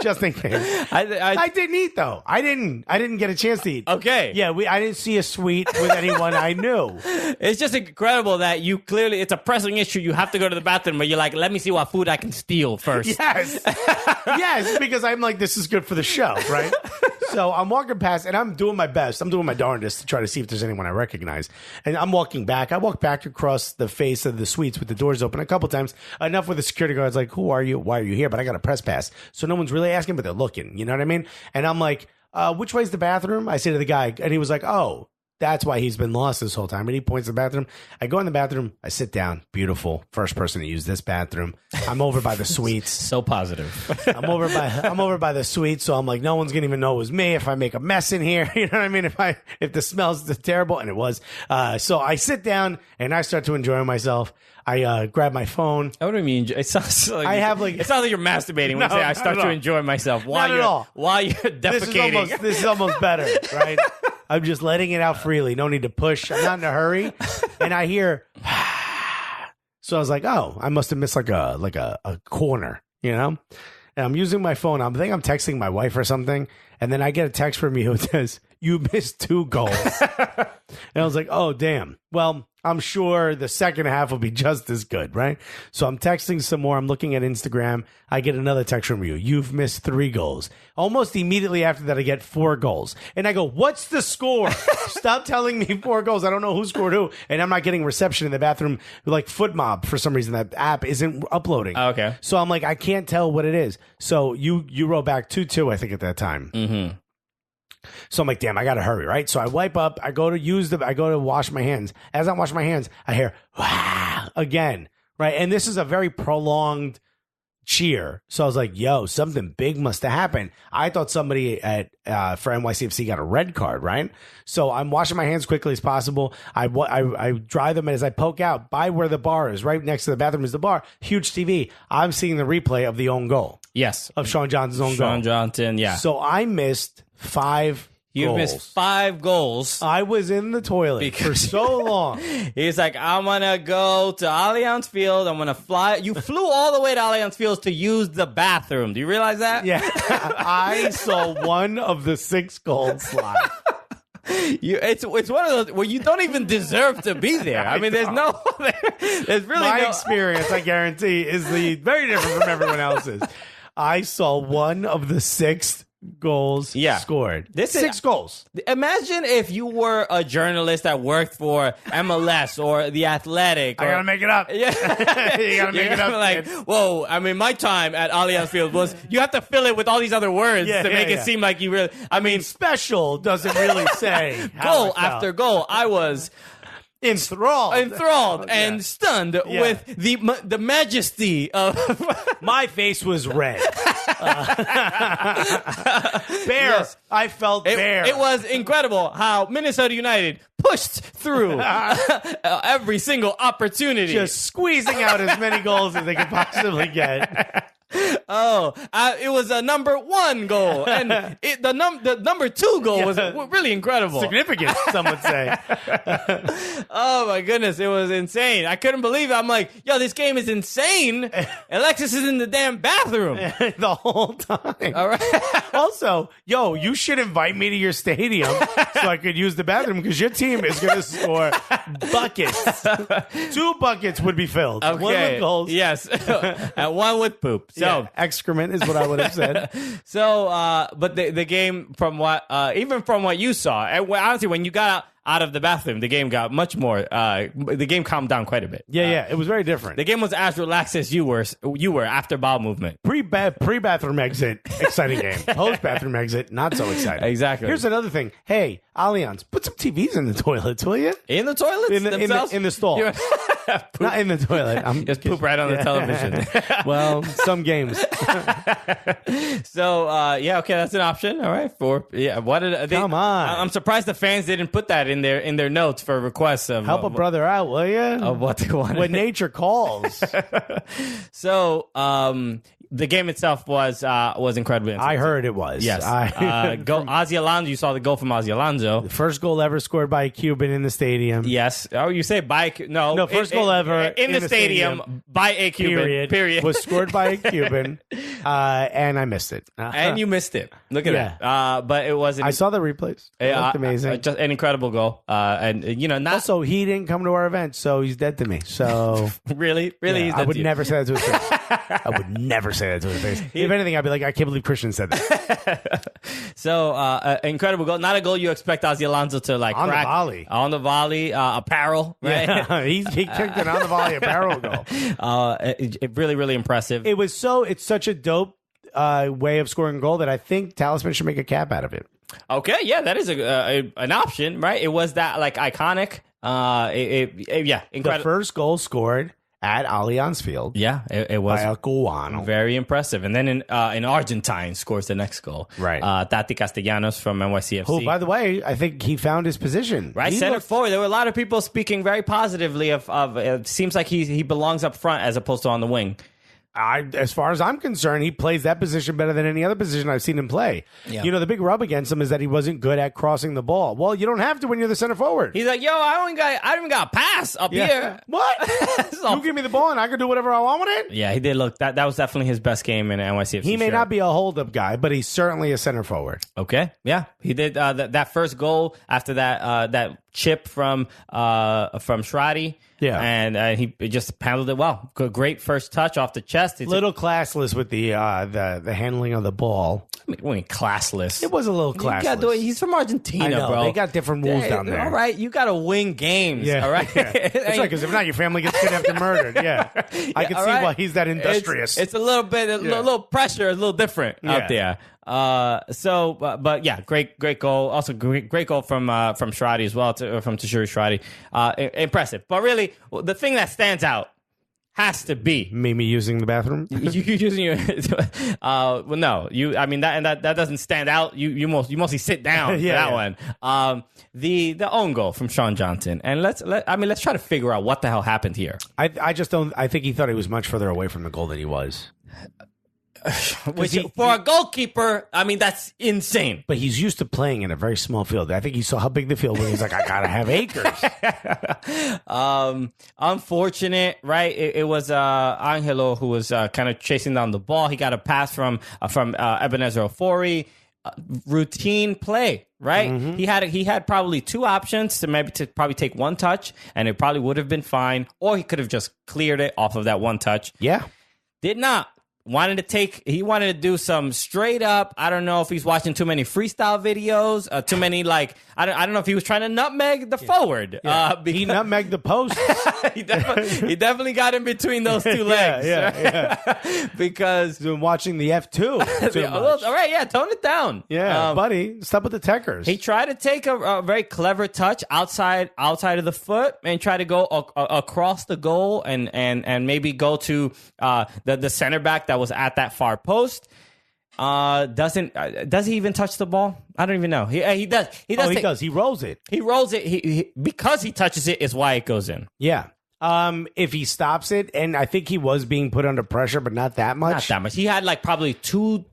Just in case. I didn't eat though. I didn't get a chance to eat. Okay. Yeah, I didn't see a suite with anyone I knew. It's just incredible that you clearly, it's a pressing issue. You have to go to the bathroom, but you're like, let me see what food I can steal first. Yes. Yes, because I'm like, this is good for the show, right? So I'm walking past and I'm doing my best. I'm doing my darndest to try to see if there's anyone I recognize. And I'm walking back. I walk back across the face of the suites with the doors open a couple times. Enough with the security guard's like, who are you? Why are you here? But I got a press pass. So no one's really asking, but they're looking. You know what I mean? And I'm like, which way's the bathroom? I say to the guy, and he was like, oh, that's why he's been lost this whole time. And he points to the bathroom. I go in the bathroom. I sit down. Beautiful. First person to use this bathroom. I'm over by the suites. So positive. I'm over by the suite. So I'm like, no one's gonna even know it was me if I make a mess in here. You know what I mean? If the smell's terrible, and it was. So I sit down and I start to enjoy myself. I grab my phone. I wouldn't mean. It sounds like it sounds like you're masturbating when you say I start to enjoy myself while you're defecating. This is almost better, right? I'm just letting it out freely. No need to push. I'm not in a hurry. And I hear, so I was like, oh, I must have missed like a corner, you know? And I'm using my phone. I think I'm texting my wife or something. And then I get a text from you that says, you missed 2 goals. And I was like, oh, damn. Well, I'm sure the second half will be just as good, right? So I'm texting some more. I'm looking at Instagram. I get another text from you. You've missed 3 goals. Almost immediately after that, I get 4 goals. And I go, what's the score? Stop telling me 4 goals. I don't know who scored who. And I'm not getting reception in the bathroom. Like Foot Mob, for some reason, that app isn't uploading. Oh, okay. So I'm like, I can't tell what it is. So you wrote back 2-2, I think, at that time. Mm-hmm. So I'm like, damn, I got to hurry, right? So I wipe up. I go to wash my hands. As I'm washing my hands, I hear, wow, again, right? And this is a very prolonged cheer. So I was like, yo, something big must have happened. I thought somebody for NYCFC got a red card, right? So I'm washing my hands quickly as possible. I dry them, and as I poke out by where the bar is, right next to the bathroom is the bar, huge TV. I'm seeing the replay of the own goal. Yes. Of Sean Johnson's own goal. Sean Johnson, yeah. So I missed 5 You goals. missed 5 goals. I was in the toilet for so long. He's like, I'm going to go to Allianz Field. I'm going to fly. You flew all the way to Allianz Field to use the bathroom. Do you realize that? Yeah. I saw one of the 6 goals live. It's one of those where you don't even deserve to be there. I mean, there's really My no experience, I guarantee, is very different from everyone else's. I saw one of the 6 goals scored. 6 goals. Imagine if you were a journalist that worked for MLS or The Athletic. I gotta make it up. Yeah. You gotta make it up. Like, whoa, I mean, my time at Allianz Field was, you have to fill it with all these other words to make it seem like you really, I mean, special doesn't really say. Goal after goal. I was enthralled and stunned with the majesty of my face was red. Bare. Yes. I felt bare. It was incredible how Minnesota United pushed through every single opportunity, just squeezing out as many goals as they could possibly get. It was a number 1 goal, and the number 2 goal was really incredible. Significant, some would say. Oh my goodness, it was insane. I couldn't believe it. I'm like, yo, this game is insane. Alexis is in the damn bathroom the whole time. All right. Also, yo, you should invite me to your stadium so I could use the bathroom because your team is going to score buckets. 2 buckets would be filled. Okay. 1 with goals. Yes. And 1 with poop. So Yeah, excrement is what I would have said. So, but the game, from what even from what you saw, and honestly, when you got out of the bathroom, the game got much more. The game calmed down quite a bit. Yeah, it was very different. The game was as relaxed as you were after bowel movement. Pre-bathroom exit, exciting game. Post-bathroom exit, not so exciting. Exactly. Here's another thing. Hey, Allianz, put some TVs in the toilets, will you? In the toilets In the stall. Not in the toilet. Just poop right on the television. Well, some games. So, okay, that's an option. All right. Come on. I'm surprised the fans didn't put that in their notes for requests of Help a brother out, will you? Of what they wanted. When nature calls. So, the game itself was incredibly intense. I heard it was. Yes. Ozzy Alonso. You saw the goal from Ozzy Alonso. The first goal ever scored by a Cuban in the stadium. Yes. Oh, you say by no. First goal ever in the stadium by a Cuban. Period. Was scored by a Cuban, and I missed it. And you missed it. Look at that. But it wasn't. I saw the replays. It looked amazing. Just an incredible goal. And not also he didn't come to our event, so he's dead to me. So really, he's dead I would to you. never say that to his face. I would never say that to his face. If anything, I'd be like, I can't believe Christian said that. So, incredible goal. Not a goal you expect Ozzy Alonso to like on crack. On the volley, apparel, right? Yeah, he kicked an on the volley apparel goal. It really, really impressive. It's such a dope way of scoring a goal that I think Talisman should make a cap out of it. Okay, yeah, that is an option, right? It was that like iconic. Incredible. The first goal scored at Allianz Field. Yeah, it was by a Cubano. Very impressive. And then an Argentine scores the next goal. Right. Tati Castellanos from NYCFC. Who, by the way, I think he found his position. Right, center forward. There were a lot of people speaking very positively of it seems like he belongs up front as opposed to on the wing. As far as I'm concerned, he plays that position better than any other position I've seen him play. Yeah. The big rub against him is that he wasn't good at crossing the ball. Well, you don't have to when you're the center forward. He's like, yo, I don't even got a pass up here. What? You give me the ball and I can do whatever I want with it? Yeah, he did. Look, that was definitely his best game in NYCFC. He may not be a hold-up guy, but he's certainly a center forward. Okay, yeah. He did that first goal after that chip from Shradi. Yeah, and he just handled it well. Great first touch off the chest. It's little classless with the handling of the ball. I mean, classless. It was a little classless. He's from Argentina, I know, bro. They got different rules down there. All right, you got to win games. Yeah, all right. Yeah. That's right, because if not, your family gets kidnapped and murdered. Yeah, I can see why he's that industrious. It's a little bit, a little pressure, a little different out there. But yeah, great goal. Also, great goal from Shradi as well, from Tashuri Shradi. Impressive. But really, the thing that stands out has to be me using the bathroom. You using your well, no, I mean that doesn't stand out. You mostly sit down for that one. The own goal from Sean Johnson, and let's try to figure out what the hell happened here. I just don't. I think he thought he was much further away from the goal than he was. Which, for a goalkeeper, I mean, that's insane. But he's used to playing in a very small field. I think he saw how big the field was. He's like, I gotta have acres. Unfortunate, right? It was Angelo who was kind of chasing down the ball. He got a pass from Ebenezer Ofori. Routine play, right? Mm-hmm. He had probably two options to probably take one touch, and it probably would have been fine, or he could have just cleared it off of that one touch. Yeah, did not. He wanted to do some straight up. I don't know if he's watching too many freestyle videos, too many I don't know if he was trying to nutmeg the forward. Yeah. He nutmegged the post. he definitely got in between those two legs. Yeah. Because he's been watching the F2. All right, yeah, tone it down. Yeah, buddy, stop with the techers. He tried to take a very clever touch outside of the foot and try to go across the goal and maybe go to the center back that was at that far post. Does he even touch the ball? I don't even know. He does. He does. He does. He rolls it. He rolls it. He because he touches it is why it goes in. Yeah. If he stops it, and I think he was being put under pressure, but not that much. Not that much. He had like probably 2-3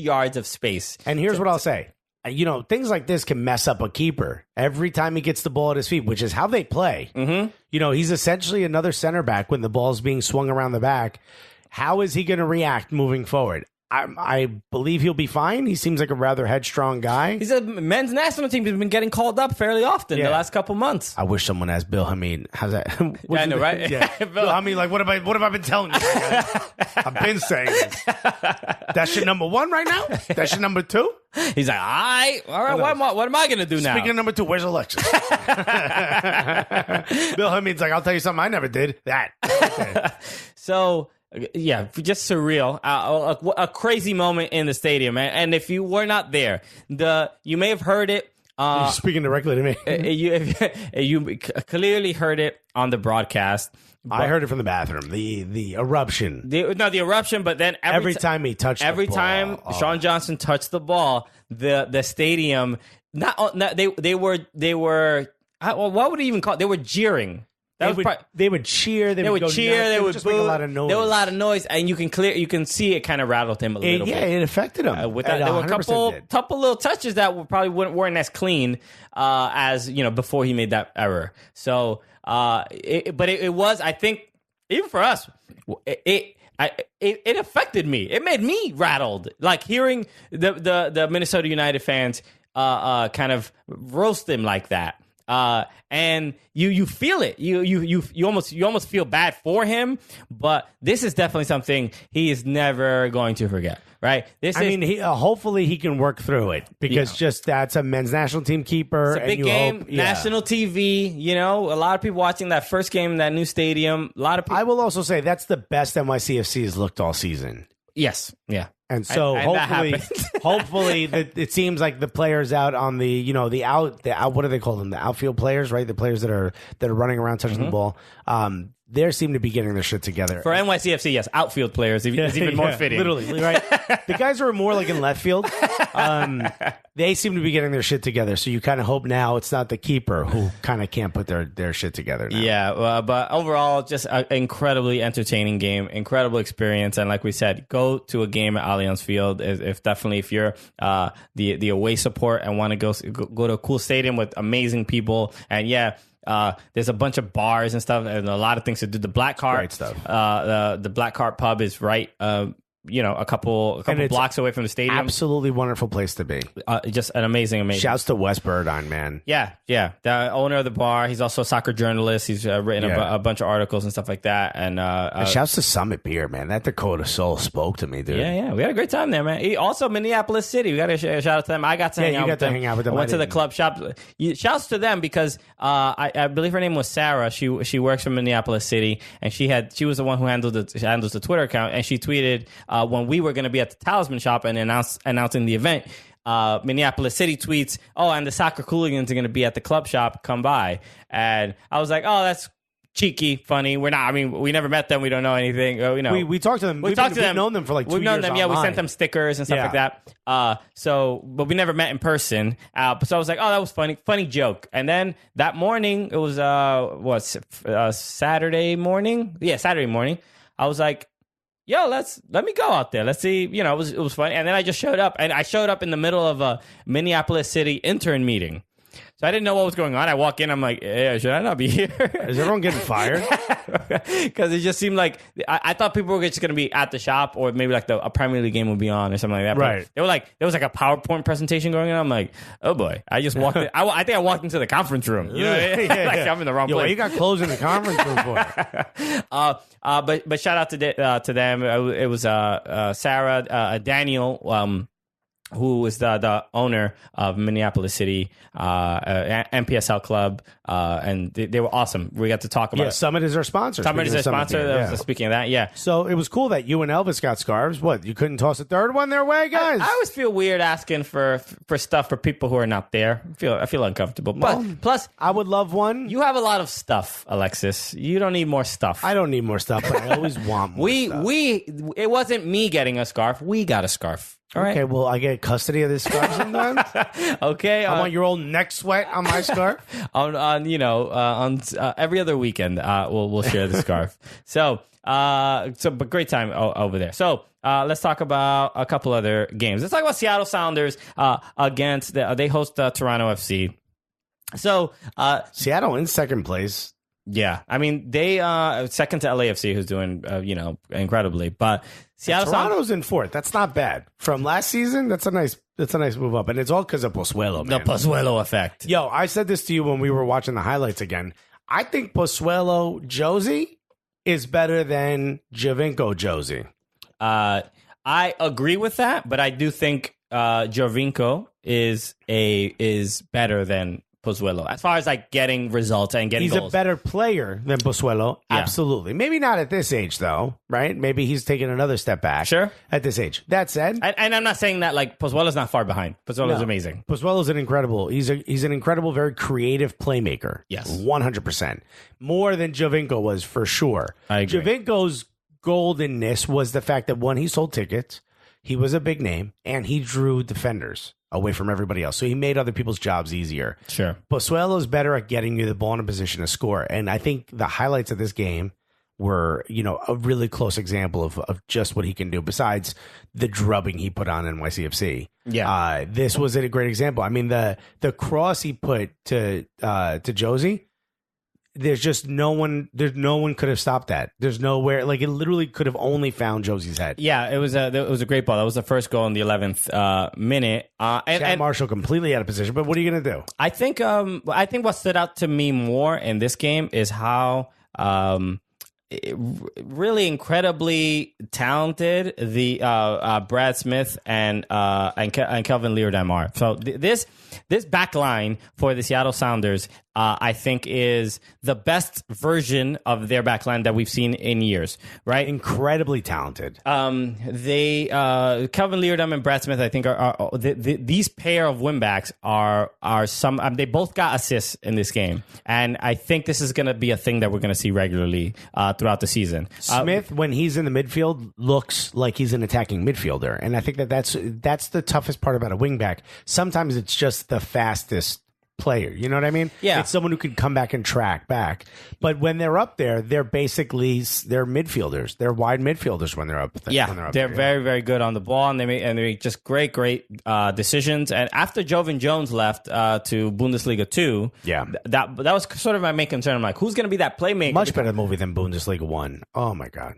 yards of space. And here's what I'll say. Things like this can mess up a keeper every time he gets the ball at his feet, which is how they play. Mm-hmm. He's essentially another center back when the ball's being swung around the back. How is he going to react moving forward? I believe he'll be fine. He seems like a rather headstrong guy. He's a men's national team. He's been getting called up fairly often the last couple months. I wish someone asked Bill Hamid. How's that? I know, right? Yeah. Bill Hamid, like, what have I been telling you? I've been saying this. That's your number one right now? That's your number two? He's like, all right. What am I going to do now? Speaking of number two, where's Alexis? Bill Hamid's like, I'll tell you something I never did. That. Okay. So... yeah, just surreal. A crazy moment in the stadium, and if you were not there, you may have heard it. You're speaking directly to me. You clearly heard it on the broadcast. I heard it from the bathroom. The eruption. The eruption. But then every time he touched, every the ball, time Sean Johnson touched the ball, the stadium. They were. What would you even call it? They were jeering. They would cheer. They would cheer. They would just boo. make a lot of noise. There was a lot of noise, and you can see it kind of rattled him a little bit. Yeah, it affected him. With that, there were a couple little touches that probably weren't as clean as before he made that error. So, but it was, I think, even for us, it affected me. It made me rattled, like hearing the Minnesota United fans kind of roast him like that. And you feel it. You almost feel bad for him, but this is definitely something he is never going to forget. Right? Hopefully he can work through it because that's a men's national team keeper. It's a big game, national TV. A lot of people watching that first game in that new stadium. A lot of people. I will also say that's the best NYCFC has looked all season. Yes. Yeah. And so hopefully it seems like the players out on the what do they call them? The outfield players, right? The players that are running around touching the ball. They seem to be getting their shit together. For NYCFC, yes, outfield players is even more fitting. Literally, right? The guys who are more like in left field, they seem to be getting their shit together. So you kind of hope now it's not the keeper who kind of can't put their shit together now. Yeah, but overall, just an incredibly entertaining game, incredible experience. And like we said, go to a game at Allianz Field if you're the away support and want to go to a cool stadium with amazing people. And there's a bunch of bars and stuff and a lot of things to do. The Black Cart, great stuff. The Black Cart pub is right, a couple blocks away from the stadium. Absolutely wonderful place to be. Just an amazing. Shouts to Wes Burdine, man. Yeah. The owner of the bar. He's also a soccer journalist. He's written a bunch of articles and stuff like that. And shouts to Summit Beer, man. That Dakota Soul spoke to me, dude. Yeah. We had a great time there, man. Also, Minneapolis City. We got to shout out to them. I got to hang out with them. I went to the club shop. Shouts to them because I believe her name was Sarah. She works for Minneapolis City, and she was the one who handles the Twitter account, and she tweeted. When we were going to be at the Talisman shop and announcing the event, Minneapolis City tweets, and the soccer hooligans are going to be at the club shop, come by. And I was like, that's cheeky, funny. We're not, we never met them. We don't know anything. We talked to them. We've known them for like 2 years. We've known them, online. We sent them stickers and stuff like that. But we never met in person. So I was like, that was funny joke. And then that morning, it was, Saturday morning? Yeah, Saturday morning. I was like, let me go out there. Let's see. It was fun. And then I just showed up. And I showed up in the middle of a Minneapolis City intern meeting. So I didn't know what was going on. I walk in. I'm like, should I not be here? Is everyone getting fired? Because it just seemed like I thought people were just going to be at the shop or maybe like a Premier League game would be on or something like that. Right. But there was like a PowerPoint presentation going on. I'm like, oh boy. I just walked in. I think I walked into the conference room. I'm in the wrong place. Well, you got clothes in the conference room for it. But shout out to them. It was Sarah, Daniel, who is the owner of Minneapolis City NPSL club, and they were awesome. We got to talk about Summit is our sponsor. Summit is our sponsor. Speaking of that, So it was cool that you and Elvis got scarves. What, you couldn't toss a third one their way, guys? I always feel weird asking for stuff for people who are not there. I feel uncomfortable. But plus, I would love one. You have a lot of stuff, Alexis. You don't need more stuff. I don't need more stuff, but I always want more stuff. It wasn't me getting a scarf. We got a scarf. All right. Okay, well, I get custody of this scarf sometimes. Okay. I want your old neck sweat on my scarf. on every other weekend, we'll share the scarf. But great time over there. So let's talk about a couple other games. Let's talk about Seattle Sounders against they host Toronto FC. So Seattle in second place. Yeah, I mean they second to LAFC, who's doing incredibly, but Toronto's in fourth. That's not bad from last season. That's a nice move up, and it's all because of Pozuelo, man. The Pozuelo effect. Yo, I said this to you when we were watching the highlights again. I think Pozuelo Josie is better than Giovinco Josie. I agree with that, but I do think Giovinco is better than Pozuelo as far as like getting results and getting goals. He's a better player than Pozuelo. Yeah. Absolutely. Maybe not at this age though, right? Maybe he's taking another step back. Sure. At this age. That said, and I'm not saying that like Pozuelo's not far behind. Pozuelo's amazing. Pozuelo's he's an incredible, very creative playmaker. Yes. 100%. More than Giovinco was for sure. I agree. Giovinco's goldenness was the fact that one, he sold tickets, he was a big name, and he drew defenders away from everybody else. So he made other people's jobs easier. Sure. Pozuelo's better at getting you the ball in a position to score. And I think the highlights of this game were, a really close example of just what he can do besides the drubbing he put on NYCFC. Yeah. This was a great example. I mean, the cross he put to Josie, there's no one could have stopped that. There's nowhere, like it literally could have only found Josie's head. Yeah, it was a great ball. That was the first goal in the 11th minute. And Marshall completely out of position. But what are you gonna do? I think what stood out to me more in this game is how really incredibly talented the Brad Smith and Kelvin Leerdam are. So this back line for the Seattle Sounders, I think, is the best version of their back line that we've seen in years. Right, incredibly talented. Kelvin Leerdam and Brad Smith, I think, are these pair of wingbacks are some. They both got assists in this game, and I think this is going to be a thing that we're going to see regularly throughout the season. Smith, when he's in the midfield, looks like he's an attacking midfielder, and I think that's the toughest part about a wingback. Sometimes it's just the fastest player, you know what I mean? Yeah, it's someone who can come back and track back. But when they're up there, they're midfielders. They're wide midfielders when they're up. They're very, very good on the ball, and they make just great decisions. And after Jovan Jones left to Bundesliga 2, that was sort of my main concern. I'm like, who's going to be that playmaker? Much better movie than Bundesliga 1. Oh my god,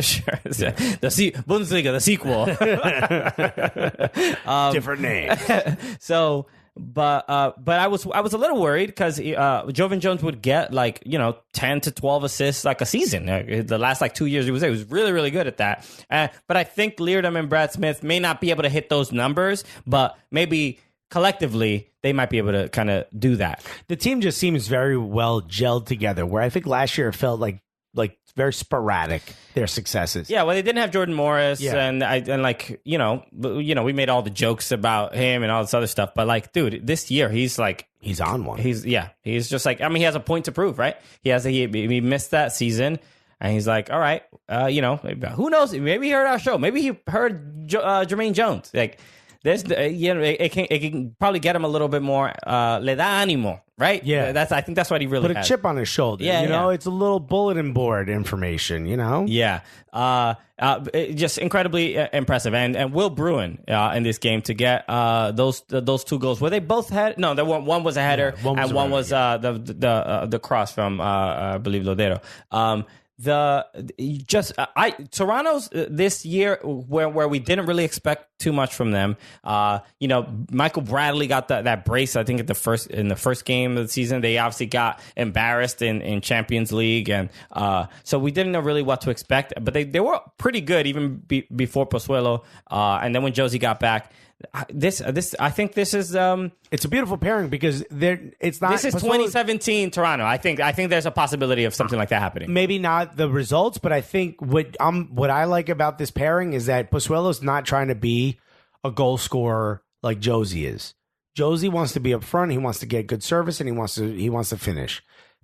sure. Bundesliga, the sequel, different name. So. But I was a little worried because Jovan Jones would get 10 to 12 assists like a season. The last 2 years he was there. He was really, really good at that. But I think Leerdam and Brad Smith may not be able to hit those numbers, but maybe collectively they might be able to kind of do that. The team just seems very well gelled together, where I think last year it felt like very sporadic, their successes. Yeah, well, they didn't have Jordan Morris, and we made all the jokes about him and all this other stuff. But dude, this year he's on one. He's just he has a point to prove, right? He missed that season, and he's like, all right, who knows? Maybe he heard our show. Maybe he heard Jermaine Jones. It can probably get him a little bit more le da ánimo, right? Yeah, I think that's what he really put a chip on his shoulder. It's a little bulletin board information. Yeah, just incredibly impressive. And Will Bruin in this game to get those two goals where they both had one was a header and one was the cross from I believe Lodero. Toronto's this year where we didn't really expect too much from them. Michael Bradley got that brace, I think, in the first game of the season. They obviously got embarrassed in Champions League, and so we didn't know really what to expect. But they were pretty good even before Pozuelo, and then when Josie got back. I think this is it's a beautiful pairing because it's not. This is 2017 Toronto. I think there's a possibility of something like that happening. Maybe not the results, but I think what I like about this pairing is that Pozuelo's not trying to be a goal scorer like Josie is. Josie wants to be up front. He wants to get good service, and he wants to finish.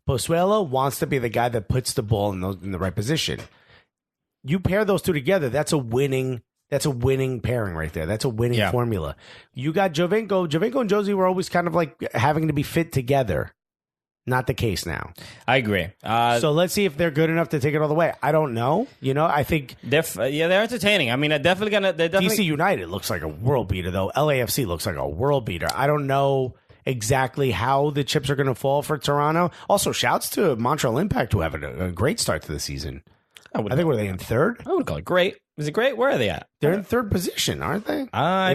Pozuelo wants to be the guy that puts the ball in the right position. You pair those two together, that's a winning That's a winning pairing right there. That's a winning formula. You got Giovinco. Giovinco and Josie were always kind of like having to be fit together. Not the case now. I agree. So let's see if they're good enough to take it all the way. I don't know. I think they're entertaining. I mean, they're definitely DC United looks like a world beater, though. LAFC looks like a world beater. I don't know exactly how the chips are going to fall for Toronto. Also, shouts to Montreal Impact, who have a great start to the season. I think, were they in third? I would call it great. Is it great? Where are they at? They're in third position, aren't they? In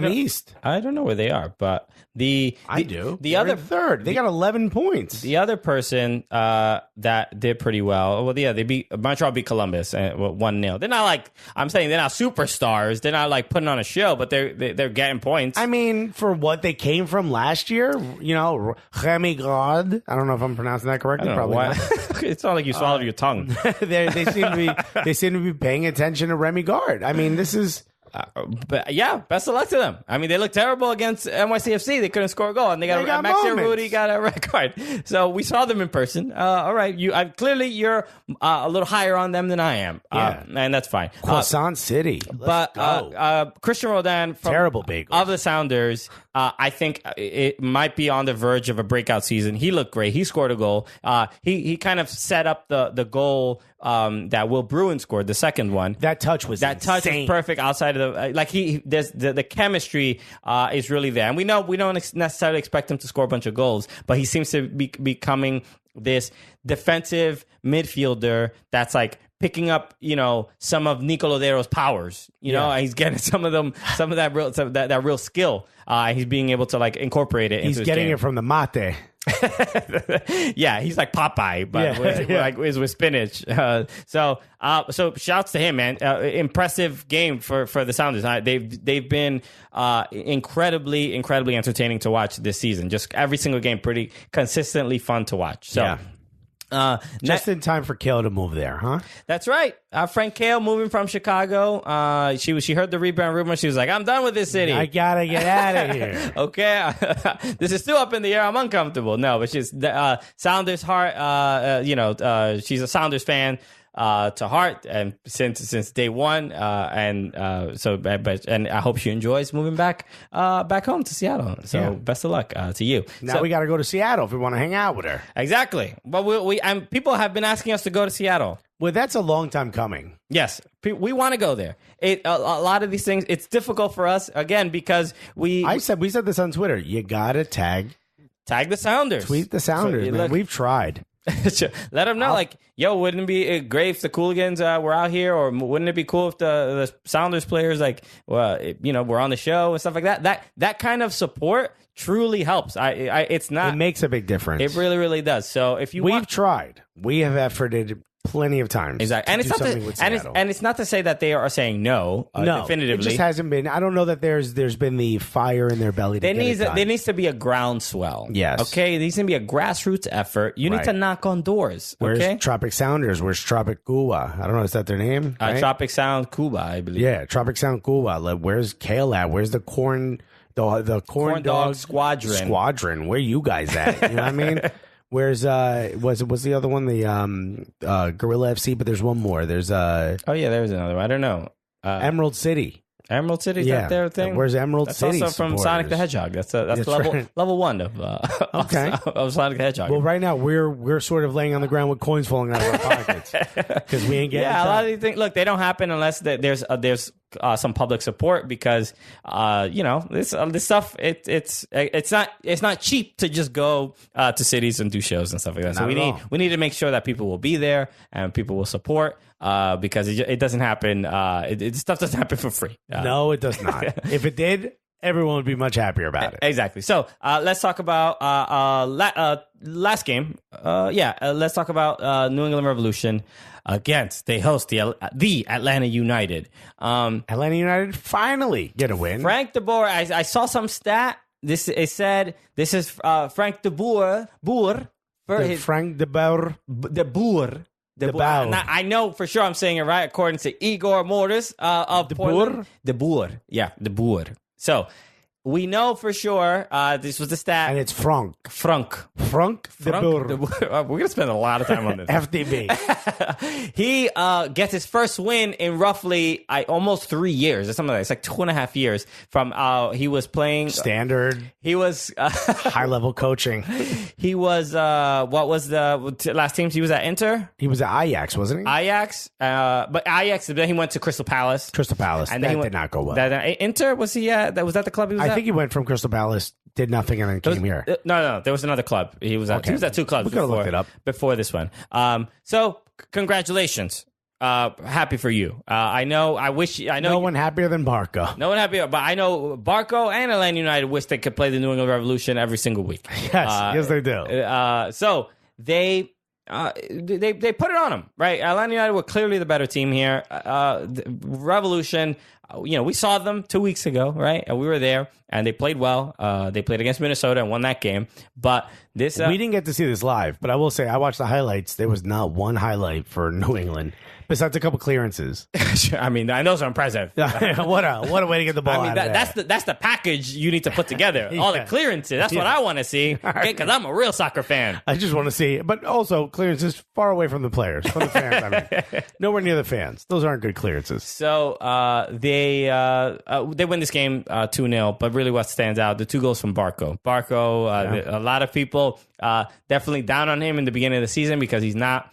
the East. I don't know where they are, but I do. The other third. They got 11 points. The other person that did pretty well. Well, yeah, Montreal beat Columbus 1-0. They're not like they're not superstars. They're not like putting on a show, but they're getting points. I mean, for what they came from last year, Remy Gard. I don't know if I'm pronouncing that correctly. Probably not. It's not like you swallowed your tongue. They seem to be paying attention to Remy Gard. I mean, this is. But yeah, best of luck to them. I mean, they looked terrible against NYCFC. They couldn't score a goal, and they got Maxi Rudy got a red card. So we saw them in person. All right, clearly you're a little higher on them than I am. And that's fine. Croissant City, Christian Roldan from terrible bagels of the Sounders. I think it might be on the verge of a breakout season. He looked great. He scored a goal. He kind of set up the goal that Will Bruin scored, the second one. That touch was perfect outside of the chemistry is really there, and we don't necessarily expect him to score a bunch of goals, but he seems to be becoming this defensive midfielder that's like picking up, some of Nico Lodeiro's powers. He's getting some of that real skill. He's being able to like incorporate it. He's getting it from the mate. Yeah, he's like Popeye, but with spinach. So shouts to him, man. Impressive game for the Sounders. They've been incredibly entertaining to watch this season. Just every single game, pretty consistently fun to watch. So. Yeah. Just in time for Kale to move there, huh? That's right. Frank Kale moving from Chicago. She heard the rebrand rumor. She was like, I'm done with this city. I gotta get out of here. Okay. This is still up in the air. I'm uncomfortable. No, but she's Sounders heart. She's a Sounders fan. To heart and since day one, and I hope she enjoys moving back home to Seattle. So best of luck to you. Now we got to go to Seattle if we want to hang out with her. Exactly. But we people have been asking us to go to Seattle. Well, that's a long time coming. Yes, we want to go there. A lot of these things, it's difficult for us again because we said this on Twitter. You gotta tag the Sounders. Tweet the Sounders, man. We've tried. Let them know, wouldn't it be great if the Cooligans were out here, or wouldn't it be cool if the Sounders players, were on the show and stuff like that? That kind of support truly helps. It makes a big difference. It really, really does. So if we've tried, we have efforted plenty of times. Exactly. And it's not to say that they are saying no, definitively. It just hasn't been. I don't know that there's been the fire in their belly to there needs to be a groundswell. Yes. Okay? There needs to be a grassroots effort. You need to knock on doors. Okay? Where's Tropic Sounders? Where's Tropic Cuba? I don't know. Is that their name? Right? Tropic Sound Cuba, I believe. Yeah, Tropic Sound Cuba. Where's Kale at? Where's the corn dog squadron? Where you guys at? You know what I mean? Where's what's the other one? The Gorilla FC, but there's one more. There's there's another one. I don't know. Emerald City. Emerald City, is that their thing? Where's Emerald City? Also from Sonic the Hedgehog. That's level 1 of of Sonic the Hedgehog. Well, right now we're sort of laying on the ground with coins falling out of our pockets because we ain't getting. Yeah, a lot of these things. Look, they don't happen unless there's some public support because this stuff it's not cheap to just go to cities and do shows and stuff like that. So we need to make sure that people will be there and people will support because it doesn't happen. Stuff doesn't happen for free. No, it does not. If it did, everyone would be much happier about it. Exactly. So let's talk about last game. Let's talk about New England Revolution. They host the Atlanta United. Atlanta United finally get a win. Frank de Boer. I saw some stat. This is Frank de Boer. Frank de Boer. De Boer. Now, I know for sure I'm saying it right according to Igor Mortis of de Portland. Boer? De Boer. Yeah, de Boer. So we know for sure, this was the stat. And it's Frank. Frank de Boer. We're going to spend a lot of time on this. FDB. He gets his first win in roughly almost 3 years or something like that. It's like 2.5 years from he was playing. Standard. He was high-level coaching. He was, what was the last teams he was at? Inter? He was at Ajax, wasn't he? Ajax. But Ajax, then he went to Crystal Palace. And that did not go well. Inter, was he at? Was that the club he was at? I think he went from Crystal Palace, did nothing, and then came here. No, there was another club. He was at. Okay. He was at 2 clubs. We could have looked it up before this one. So congratulations. Happy for you. I know. I know. No one happier than Barco. No one happier, but I know Barco and Atlanta United wish they could play the New England Revolution every single week. Yes, they do. So they put it on them, right? Atlanta United were clearly the better team here. Revolution, we saw them 2 weeks ago, right? And we were there, and they played well. They played against Minnesota and won that game. But this... we didn't get to see this live, but I will say I watched the highlights. There was not one highlight for New England, besides a couple clearances. I mean, those are impressive. What a way to get the ball out of that. That's the package you need to put together. All the clearances. That's what I want to see, because I'm a real soccer fan. I just want to see, but also clearances far away from the players, from the fans. I mean, nowhere near the fans. Those aren't good clearances. So they win this game 2-0, but really what stands out, the 2 goals from Barco. A lot of people definitely down on him in the beginning of the season because he's not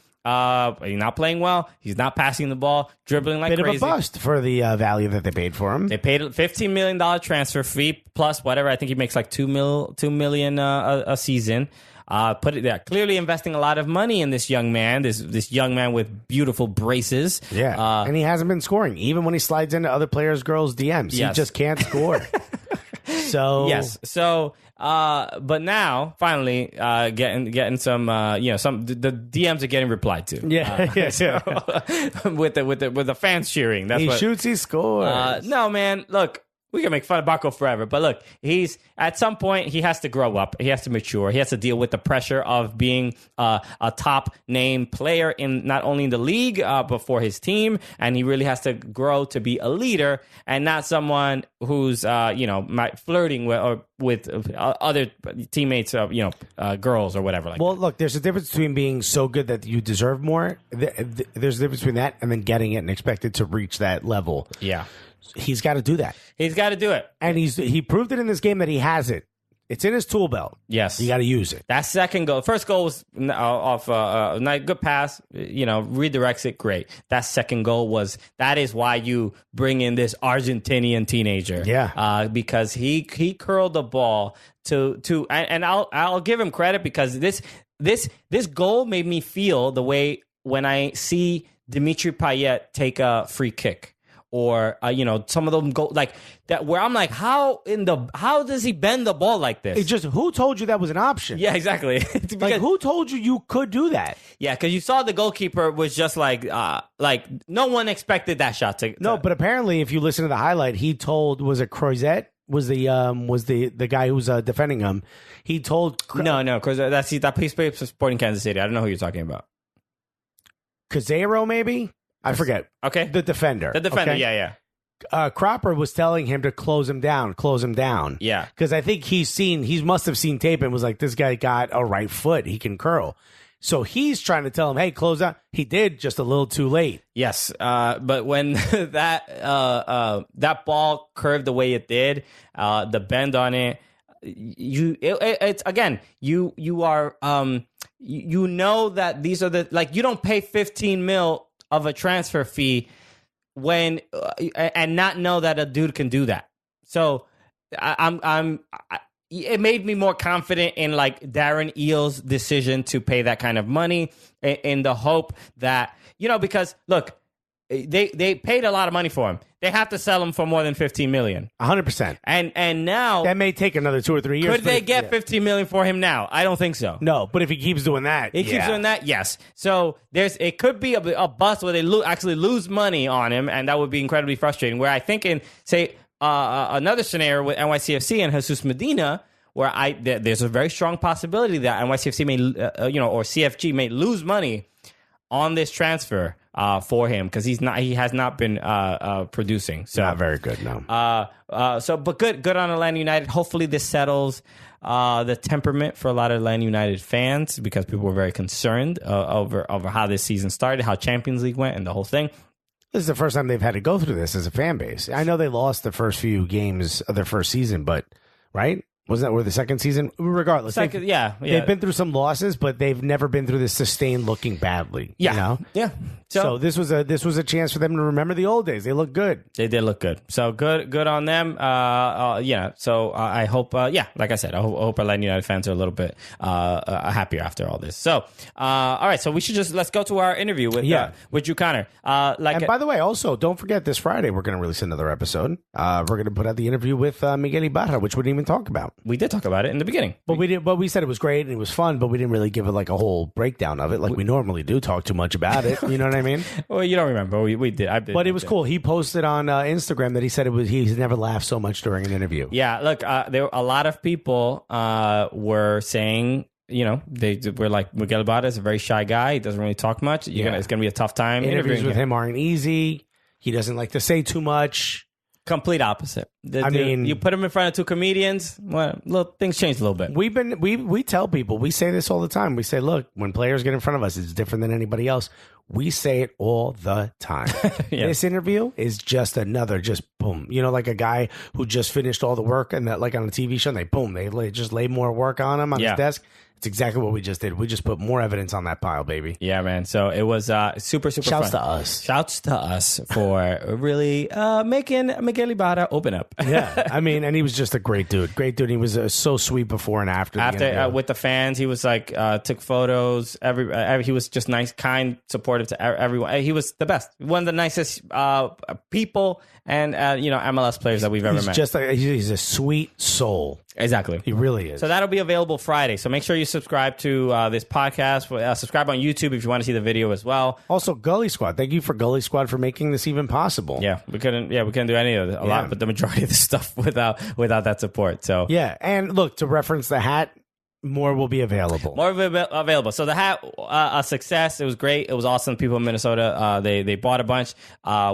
playing well. He's not passing the ball, dribbling like crazy. Bit of a bust for the value that they paid for him. They paid a $15 million transfer fee plus whatever. I think he makes like $2 million a season. Put it there. Clearly investing a lot of money in this young man. This young man with beautiful braces. Yeah, and he hasn't been scoring even when he slides into other players' girls' DMs. Yes. He just can't score. But now finally getting some the DMs are getting replied to. With the fans cheering. That's he shoots, he scores. No, man, look. We can make fun of Barco forever, but look, he's at some point he has to grow up. He has to mature. He has to deal with the pressure of being a top name player in not only in the league but for his team, and he really has to grow to be a leader and not someone who's flirting with other teammates, girls or whatever. Well, look, there's a difference between being so good that you deserve more. There's a difference between that and then getting it and expected to reach that level. Yeah. He's got to do that. He's got to do it. And he proved it in this game that he has it. It's in his tool belt. Yes. You got to use it. That second goal. First goal was off a good pass, redirects it, great. That second goal that is why you bring in this Argentinian teenager. Yeah. Because he curled the ball and I'll give him credit because this goal made me feel the way when I see Dimitri Payet take a free kick. Or some of them go like that, where I'm like, how does he bend the ball like this? It's just who told you that was an option? Yeah, exactly. Like who told you could do that? Yeah, because you saw the goalkeeper was just like no one expected that shot to. No, but apparently, if you listen to the highlight, he told was it Croizet was the guy who's defending him. He told no, Croizet that piece for Sporting Kansas City. I don't know who you're talking about. Cazero, maybe. I forget. Okay. The defender. Okay? Yeah. Cropper was telling him to close him down. Yeah. Because I think he must have seen tape and was like, this guy got a right foot. He can curl. So he's trying to tell him, hey, close down. He did, just a little too late. Yes. But when that ball curved the way it did, the bend on it, it's again, you are, you know that these are you don't pay 15 mil of a transfer fee when and not know that a dude can do that. So it made me more confident in Darren Eales' decision to pay that kind of money in the hope that, because look, they paid a lot of money for him. They have to sell him for more than $15 million. 100%. And now that may take another 2 or 3 years. Could they get $15 million for him now? I don't think so. No, but if he keeps doing that, keeps doing that. Yes. So it could be a bust where they actually lose money on him, and that would be incredibly frustrating. Where I think in say another scenario with NYCFC and Jesus Medina, where there's a very strong possibility that NYCFC may or CFG may lose money. on this transfer for him because he has not been producing. So not very good, no. But good on Atlanta United. Hopefully this settles the temperament for a lot of Atlanta United fans because people were very concerned over how this season started, how Champions League went, and the whole thing. This is the first time they've had to go through this as a fan base. I know they lost the first few games of their first season, but right? Was that the second season? Regardless, they've been through some losses, but they've never been through this sustained looking badly. Yeah, you know? Yeah. So this was a chance for them to remember the old days. They look good. They did look good. So good on them. So I hope. Like I said, I hope Atlanta United fans are a little bit happier after all this. So all right. So we should let's go to our interview with Drew Connor. And by the way, also don't forget this Friday we're going to release another episode. We're going to put out the interview with Miguel Ibarra, which we didn't even talk about. We did talk about it in the beginning, but we did. But we said it was great and it was fun, but we didn't really give it like a whole breakdown of it, like we normally do. Talk too much about it. You know what I mean? Well, you don't remember. We did. I did. But it was cool. He posted on Instagram that he said he's never laughed so much during an interview. Yeah. Look, there were a lot of people were saying. They were like, Miguel Ibarra is a very shy guy. He doesn't really talk much. It's going to be a tough time. Interviews with him aren't easy. He doesn't like to say too much. Complete opposite. You put him in front of two comedians, things change a little bit. We tell people, we say this all the time. We say, look, when players get in front of us, it's different than anybody else. We say it all the time. This interview is just boom. Like a guy who just finished all the work and that, like on a TV show, they just lay more work on him on his desk. It's exactly what we just did. We just put more evidence on that pile, baby. Yeah, man. So it was super, super Shouts fun. Shouts to us for really making Miguel Ibarra open up. Yeah. And he was just a great dude. Great dude. He was so sweet before and after. With the fans, he was like, took photos. He was just nice, kind, supportive to everyone. He was the best. One of the nicest people and, MLS players that we've ever met. He's a sweet soul. Exactly. He really is. So that'll be available Friday. So make sure you subscribe to this podcast. Subscribe on YouTube if you want to see the video as well. Also, Gully Squad. Thank you for Gully Squad for making this even possible. Yeah, we couldn't do any of it, a lot, but the majority of the stuff without that support. So yeah, and look, to reference the hat, more will be available. So the hat, a success. It was great. It was awesome. People in Minnesota, they bought a bunch.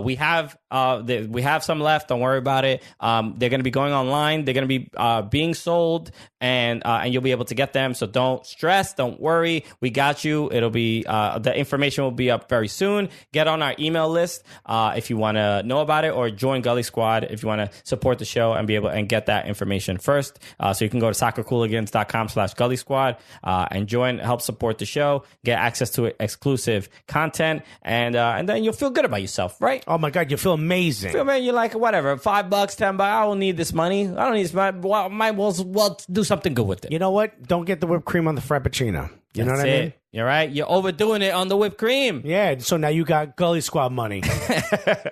We have some left. Don't worry about it. They're going to be going online. They're going to be being sold, and you'll be able to get them. So don't stress. Don't worry. We got you. It'll be the information will be up very soon. Get on our email list if you want to know about it, or join Gully Squad if you want to support the show and be able and get that information first. So you can go to soccercooligans.com/Gully Squad and help support the show, get access to exclusive content, and then you'll feel good about yourself, right? Oh my God, you feel amazing. You're like, whatever, $5, $10. I don't need this money. I don't need this money. Well, might well do something good with it. You know what? Don't get the whipped cream on the Frappuccino. You know what I mean? You're right. You're overdoing it on the whipped cream. Yeah, so now you got Gully Squad money.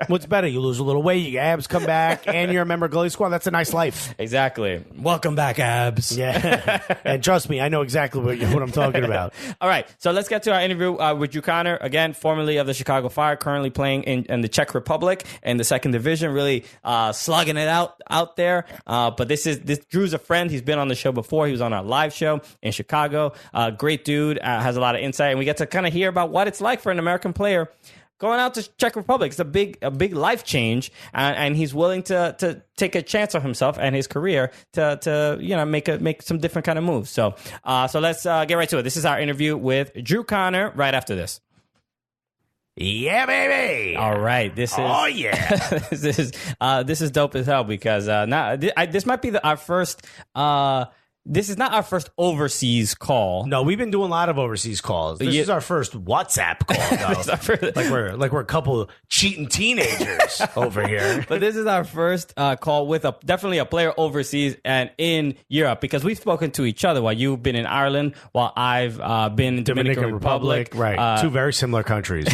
What's better? You lose a little weight, your abs come back, and you're a member of Gully Squad. That's a nice life. Exactly. Welcome back, abs. Yeah. And trust me, I know exactly what I'm talking about. All right, so let's get to our interview with Drew Connor, again, formerly of the Chicago Fire, currently playing in the Czech Republic in the second division, really slugging it out there. But Drew's a friend. He's been on the show before. He was on our live show in Chicago. Great dude, has a lot of insight, and we get to kind of hear about what it's like for an American player going out to Czech Republic. It's a big life change, and he's willing to take a chance on himself and his career to make some different kind of moves. So let's get right to it. This is our interview with Drew Connor right after this. Yeah, baby. All right, this is dope as hell because this might be our first. This is not our first overseas call. No, we've been doing a lot of overseas calls. This is our first WhatsApp call, though. like we're a couple cheating teenagers over here. But this is our first call with definitely a player overseas and in Europe, because we've spoken to each other while you've been in Ireland, while I've been in Dominican Republic. Right, two very similar countries.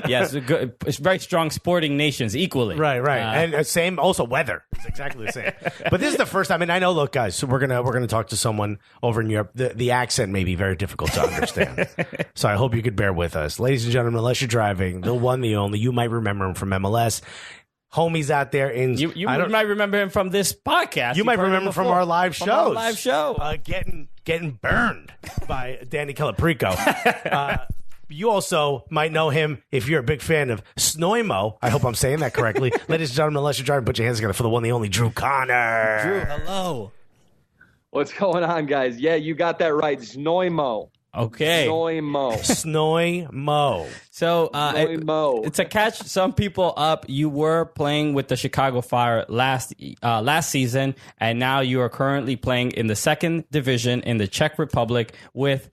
Yes, it's very strong sporting nations equally. Right, and same also weather. It's exactly the same. But this is the first time, and I know, look, guys. So we're gonna talk to someone over in Europe. The accent may be very difficult to understand, so I hope you could bear with us, ladies and gentlemen. Unless you're driving, the one, the only, you might remember him from MLS. Homies out there in you might remember him from this podcast. You might remember from our live shows. Getting burned by Danny Calaprico. You also might know him if you're a big fan of Znojmo. I hope I'm saying that correctly. Ladies and gentlemen, unless you're driving, put your hands together for the one, the only Drew Connor. Drew, hello. What's going on, guys? Yeah, you got that right. Znojmo. Okay. Znojmo. So, to catch some people up, you were playing with the Chicago Fire last season, and now you are currently playing in the second division in the Czech Republic with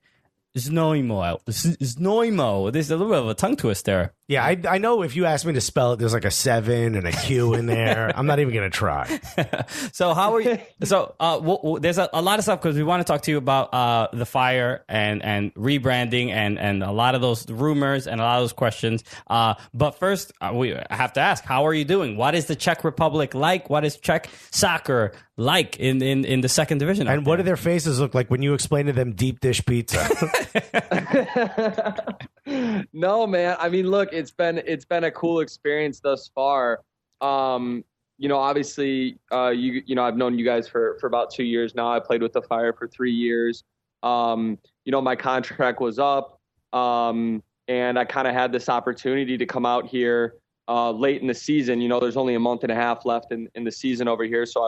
Znojmo. Znojmo. There's a little bit of a tongue twister. Yeah, I know if you ask me to spell it, there's like a 7 and a Q in there. I'm not even going to try. So how are you? So there's a lot of stuff because we want to talk to you about the Fire and rebranding and a lot of those rumors and a lot of those questions. But first, we have to ask, how are you doing? What is the Czech Republic like? What is Czech soccer like in the second division? And what do their faces look like when you explain to them deep dish pizza? No, man. I mean, look, it's been a cool experience thus far. Obviously, I've known you guys for about 2 years now. I played with the Fire for 3 years. My contract was up, and I kind of had this opportunity to come out here late in the season. There's only a month and a half left in the season over here, so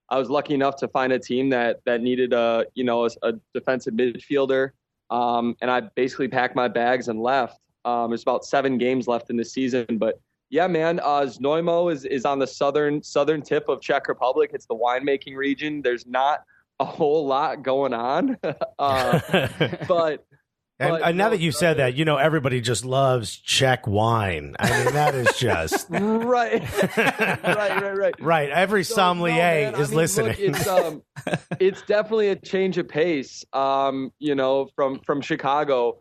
I was lucky enough to find a team that needed a defensive midfielder. And I basically packed my bags and left. There's about 7 games left in the season, but yeah, man, Znojmo is on the southern tip of Czech Republic. It's the winemaking region. There's not a whole lot going on, but now that you said that, everybody just loves Czech wine. I mean, that is just right. Right. Every sommelier is listening. Look, it's definitely a change of pace. From Chicago.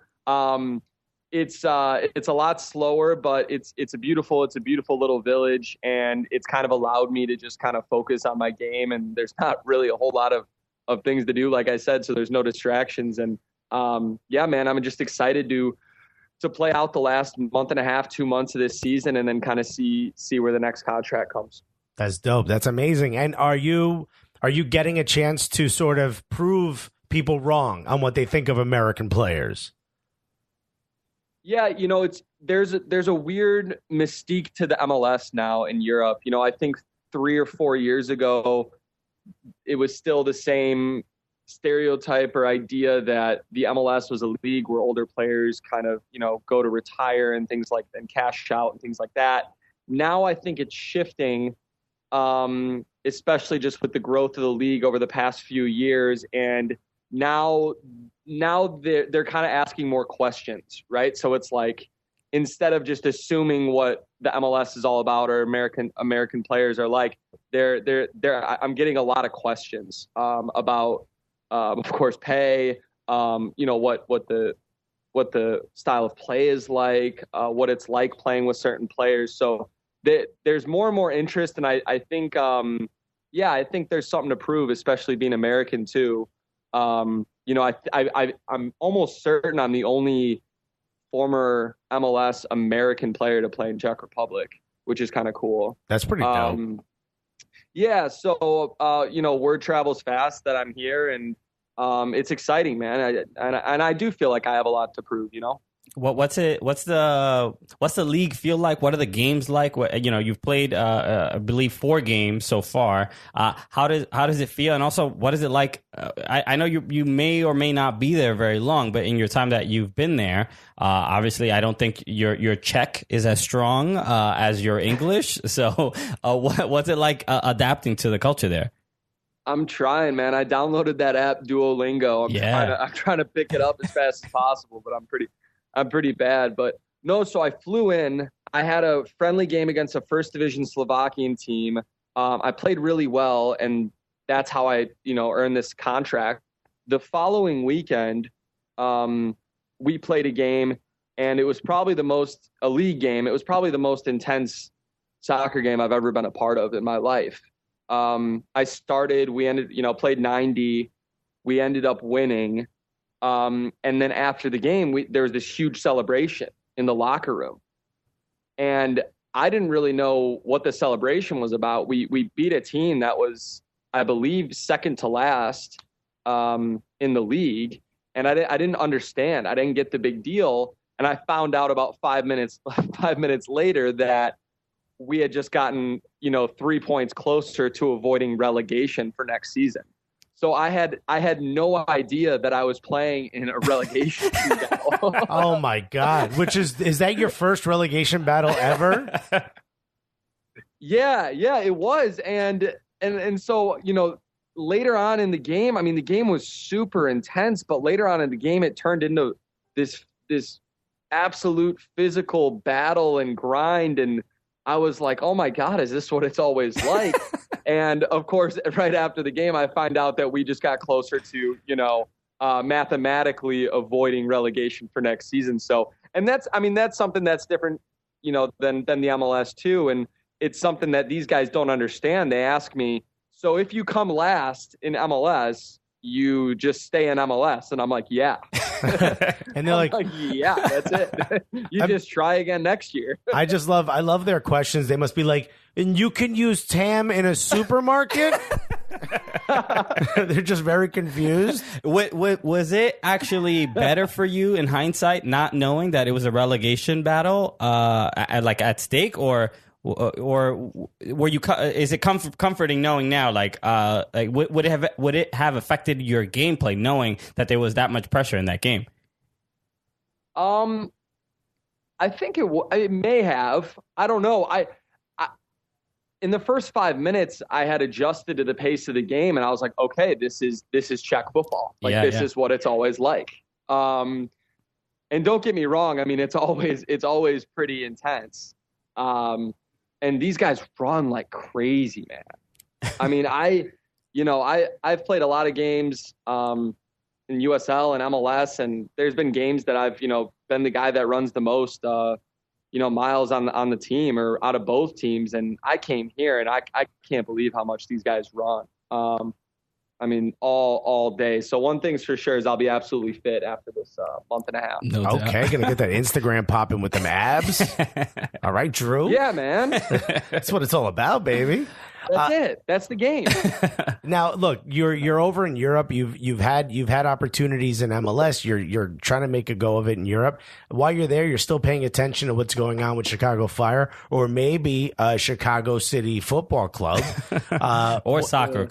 It's a lot slower, but it's a beautiful little village, and it's kind of allowed me to just kind of focus on my game. And there's not really a whole lot of things to do, like I said, so there's no distractions. And yeah, man, I'm just excited to play out the last month and a half, 2 months of this season, and then kind of see where the next contract comes. That's dope. That's amazing. And are you getting a chance to sort of prove people wrong on what they think of American players? Yeah, there's a weird mystique to the MLS now in Europe. I think 3 or 4 years ago, it was still the same stereotype or idea that the MLS was a league where older players kind of, go to retire and things like, and cash out and things like that. Now I think it's shifting, especially just with the growth of the league over the past few years. And now they're kind of asking more questions, right? So it's like, instead of just assuming what the MLS is all about or American players are like, I'm getting a lot of questions about, of course, pay, what the style of play is like, what it's like playing with certain players. So there's more and more interest, and I think, I think there's something to prove, especially being American too. I'm almost certain I'm the only former MLS American player to play in Czech Republic, which is kind of cool. That's pretty dope. Yeah. So, word travels fast that I'm here, and it's exciting, man. I do feel like I have a lot to prove, What's the league feel like? What are the games like? You've played, I believe 4 games so far. How does it feel? And also, what is it like? I know you may or may not be there very long, but in your time that you've been there, obviously, I don't think your Czech is as strong as your English. So, what's it like adapting to the culture there? I'm trying, man. I downloaded that app Duolingo. I'm trying to pick it up as fast as possible, but I'm pretty bad. But no, so I flew in. I had a friendly game against a first division Slovakian team. I played really well, and that's how I, earned this contract. The following weekend, we played a game, and it was probably a league game. It was probably the most intense soccer game I've ever been a part of in my life. Played 90. We ended up winning. And then after the game, there was this huge celebration in the locker room. And I didn't really know what the celebration was about. We beat a team that was, I believe, second to last in the league. And I didn't understand. I didn't get the big deal. And I found out about 5 minutes later that we had just gotten, 3 points closer to avoiding relegation for next season. So I had no idea that I was playing in a relegation battle. Oh my God. Is that your first relegation battle ever? Yeah, it was. And so, later on in the game, I mean, the game was super intense, but later on in the game, it turned into this absolute physical battle and grind. And I was like, oh my God, is this what it's always like? And of course, right after the game, I find out that we just got closer to, mathematically avoiding relegation for next season. So, and that's something that's different, than the MLS too. And it's something that these guys don't understand. They ask me, so if you come last in MLS, you just stay in MLS? And I'm like, yeah. And they're like, yeah, that's it. Just try again next year. I love their questions. They must be like, and you can use TAM in a supermarket? They're just very confused. Was it actually better for you in hindsight, not knowing that it was a relegation battle at stake, or were you? Is it comforting knowing now? Would it have affected your gameplay knowing that there was that much pressure in that game? I think it may have. I don't know. I in the first 5 minutes, I had adjusted to the pace of the game, and I was like, okay, this is Czech football. This is what it's always like. And don't get me wrong. I mean, it's always pretty intense. And these guys run like crazy, man. I mean, I've played a lot of games in USL and MLS, and there's been games that I've, been the guy that runs the most, miles on the team or out of both teams. And I came here and I can't believe how much these guys run. I mean, all day. So one thing's for sure is I'll be absolutely fit after this month and a half. No doubt. Okay, gonna get that Instagram popping with them abs. All right, Drew. Yeah, man. That's what it's all about, baby. That's it. That's the game. Now, look, you're over in Europe. You've had opportunities in MLS. You're trying to make a go of it in Europe. While you're there, you're still paying attention to what's going on with Chicago Fire, or maybe Chicago City Football Club, or soccer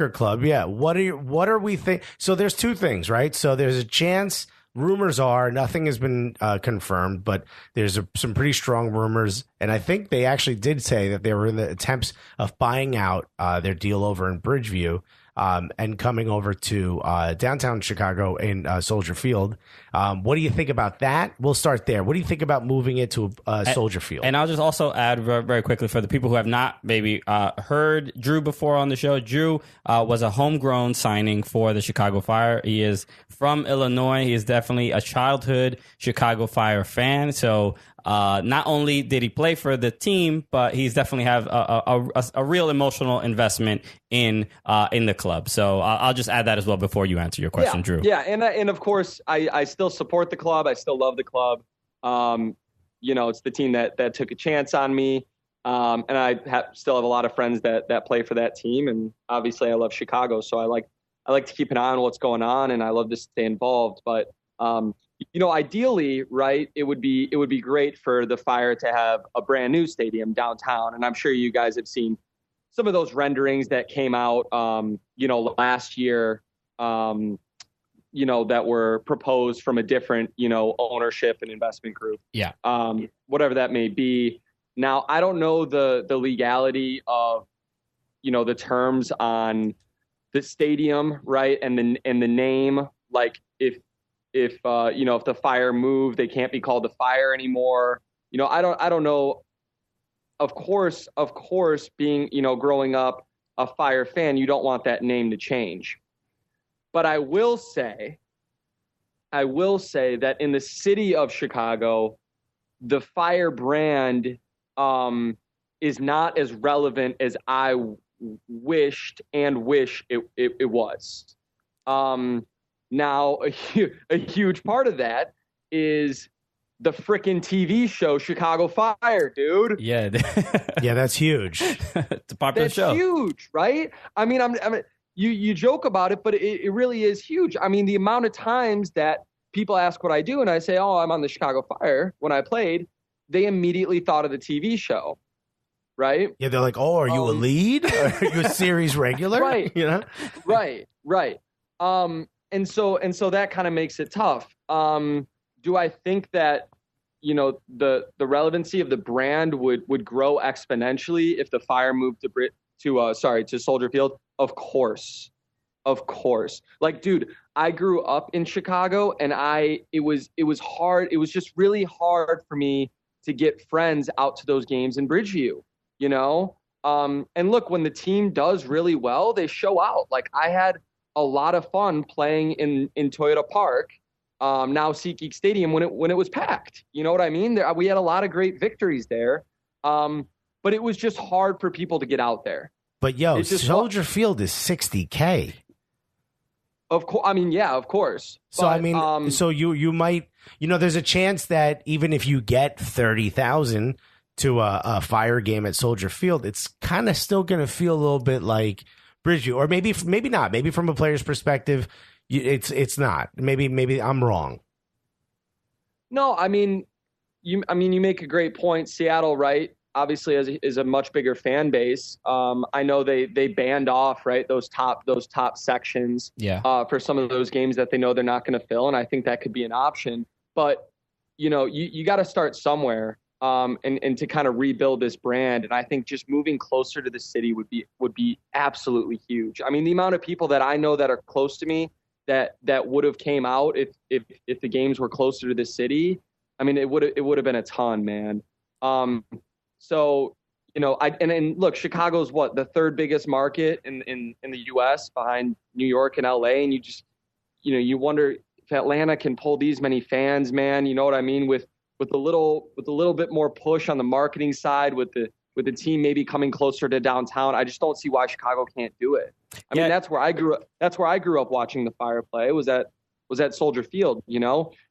club. Yeah. What are we think? So there's two things, right? So there's a chance. Rumors are nothing has been confirmed, but there's some pretty strong rumors. And I think they actually did say that they were in the attempts of buying out their deal over in Bridgeview and coming over to downtown Chicago in Soldier Field. What do you think about that? We'll start there. What do you think about moving it to Soldier Field? And I'll just also add very, very quickly for the people who have not maybe heard Drew before on the show. Drew was a homegrown signing for the Chicago Fire. He is from Illinois. He is definitely a childhood Chicago Fire fan. So not only did he play for the team, but he's definitely have a real emotional investment in the club. So I'll just add that as well before you answer your question, Drew. Yeah, and of course I still support the club. I still love the club. It's the team that took a chance on me, and I still have a lot of friends that play for that team. And obviously, I love Chicago, so I like to keep an eye on what's going on, and I love to stay involved. But ideally, right, it would be great for the Fire to have a brand new stadium downtown. And I'm sure you guys have seen some of those renderings that came out, last year, that were proposed from a different, ownership and investment group. Yeah. Whatever that may be. Now, I don't know the legality of, the terms on the stadium, right, and the name. Like if the Fire move, they can't be called the Fire anymore. I don't know. Of course, being, growing up a Fire fan, you don't want that name to change. But I will say that in the city of Chicago, the Fire brand is not as relevant as I wish it was. Now, a huge part of that is the frickin' TV show Chicago Fire, dude. Yeah. Yeah, that's huge. It's a popular show. That's huge, right? I mean, you joke about it, but it really is huge. I mean, the amount of times that people ask what I do, and I say, oh, I'm on the Chicago Fire. When I played, they immediately thought of the TV show, right? Yeah, they're like, oh, are you a lead? Are you a series regular? Right. You know? Right. And so that kind of makes it tough. Do I think that, the relevancy of the brand would grow exponentially if the Fire moved to Soldier Field? Of course. Like, dude, I grew up in Chicago, and it was hard. It was just really hard for me to get friends out to those games in Bridgeview, and look, when the team does really well, they show out. Like, I had a lot of fun playing in Toyota Park, now SeatGeek Stadium, when it was packed. You know what I mean? We had a lot of great victories there, but it was just hard for people to get out there. But Soldier Field is $60K. Of course, of course. So but, so you might, there's a chance that even if you get 30,000 to a Fire game at Soldier Field, it's kind of still going to feel a little bit like Bridgeview, or maybe not. Maybe from a player's perspective, it's not. Maybe I'm wrong. No, you make a great point. Seattle, right? Obviously is a much bigger fan base. I know they banned off, right, those top sections for some of those games that they know they're not going to fill, and I think that could be an option. But you got to start somewhere, and to kind of rebuild this brand. And I think just moving closer to the city would be absolutely huge. The amount of people that I know that are close to me that would have came out if the games were closer to the city, it would have been a ton, man. So, and look, Chicago's the third biggest market in the U.S. behind New York and L.A. And you just, you wonder if Atlanta can pull these many fans, man. You know what I mean? With a little bit more push on the marketing side, with the team maybe coming closer to downtown, I just don't see why Chicago can't do it. That's where I grew up. That's where I grew up watching the Fire play. Was at Soldier Field,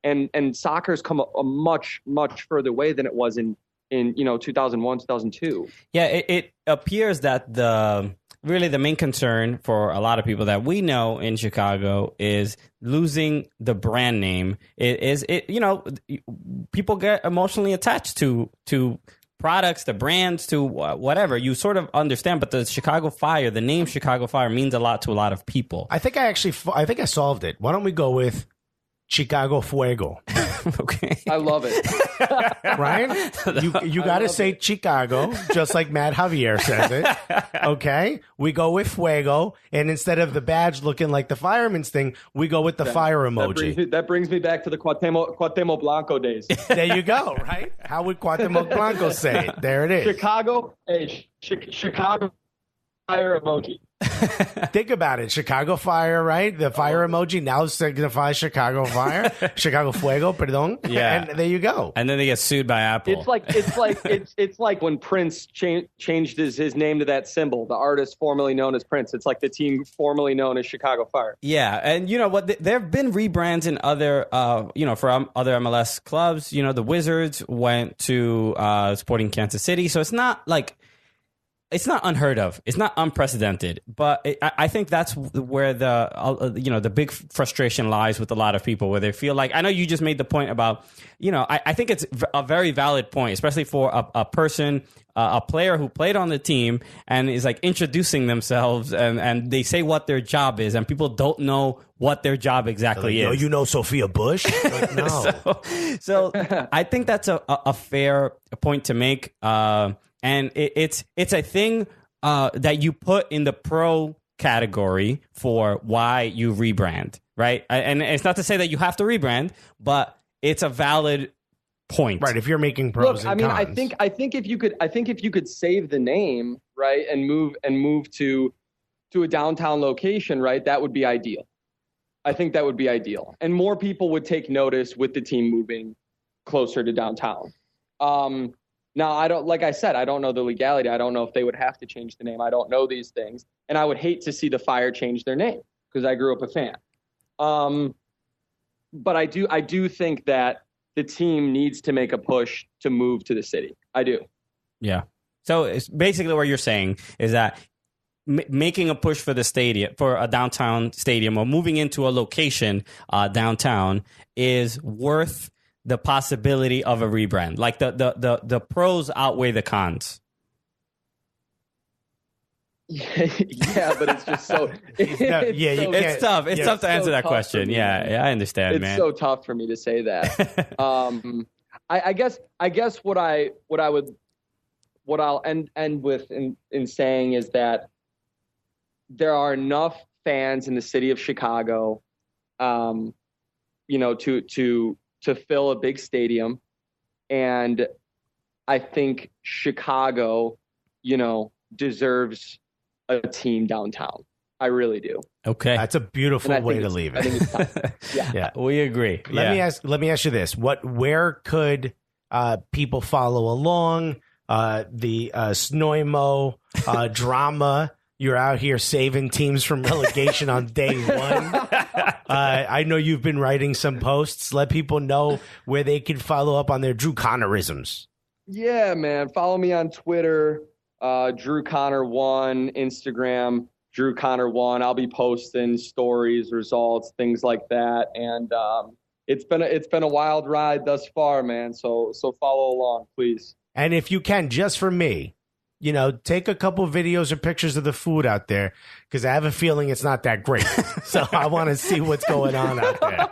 and soccer's come a much further way than it was in 2001, 2002. Yeah, it appears that the main concern for a lot of people that we know in Chicago is losing the brand name. People get emotionally attached to products, the brands, to whatever. You sort of understand, but the Chicago Fire, the name Chicago Fire, means a lot to a lot of people. I think I solved it. Why don't we go with Chicago Fuego? Okay. I love it. Ryan, you got to say Chicago, just like Matt Javier says it. Okay? We go with Fuego, and instead of the badge looking like the fireman's thing, we go with the fire emoji. That brings me back to the Cuauhtemoc Blanco days. There you go, right? How would Cuauhtemoc Blanco say it? There it is. Chicago fire emoji. Think about it. Chicago Fire, right? The fire emoji now signifies Chicago Fire. Chicago Fuego, perdón. Yeah. And there you go. And then they get sued by Apple. It's like when Prince changed his name to that symbol, the artist formerly known as Prince. It's like the team formerly known as Chicago Fire. Yeah. And you know what? There have been rebrands in other, for other MLS clubs. The Wizards went to Sporting Kansas City. So it's not like, it's not unheard of. It's not unprecedented, but I think that's where the big frustration lies with a lot of people, where they feel like, I know you just made the point about, I think it's a very valid point, especially for a person, a player who played on the team and is like introducing themselves and they say what their job is, and people don't know what their job exactly is. Sophia Bush? Like, no. so I think that's a fair point to make. And it's a thing that you put in the pro category for why you rebrand, right? And it's not to say that you have to rebrand, but it's a valid point, right? If you're making pros and cons. I think if you could save the name, right, and move to a downtown location, right, that would be ideal. I think that would be ideal, and more people would take notice with the team moving closer to downtown. Now, I don't know the legality. I don't know if they would have to change the name. I don't know these things. And I would hate to see the Fire change their name because I grew up a fan. But I do think that the team needs to make a push to move to the city. I do. Yeah. So it's basically what you're saying is that making a push for the stadium, for a downtown stadium, or moving into a location downtown is worth the possibility of a rebrand? Like the pros outweigh the cons. Yeah, but it's just so. It's tough. It's tough to answer that question. Yeah, I understand, man. It's so tough for me to say that. I guess what I'll end with in saying is that there are enough fans in the city of Chicago, to fill a big stadium, and I think Chicago, deserves a team downtown. I really do. Okay, that's a beautiful way to leave it. I think it's time. Yeah, we agree. Let me ask you this: where could people follow along the Znojmo drama? You're out here saving teams from relegation on day one. I know you've been writing some posts. Let people know where they can follow up on their Drew Connorisms. Yeah, man. Follow me on Twitter, Drew Connor 1, Instagram, Drew Connor 1. I'll be posting stories, results, things like that. And it's been a wild ride thus far, man. So follow along, please. And if you can, just for me, take a couple videos or pictures of the food out there, because I have a feeling it's not that great. So I want to see what's going on out there.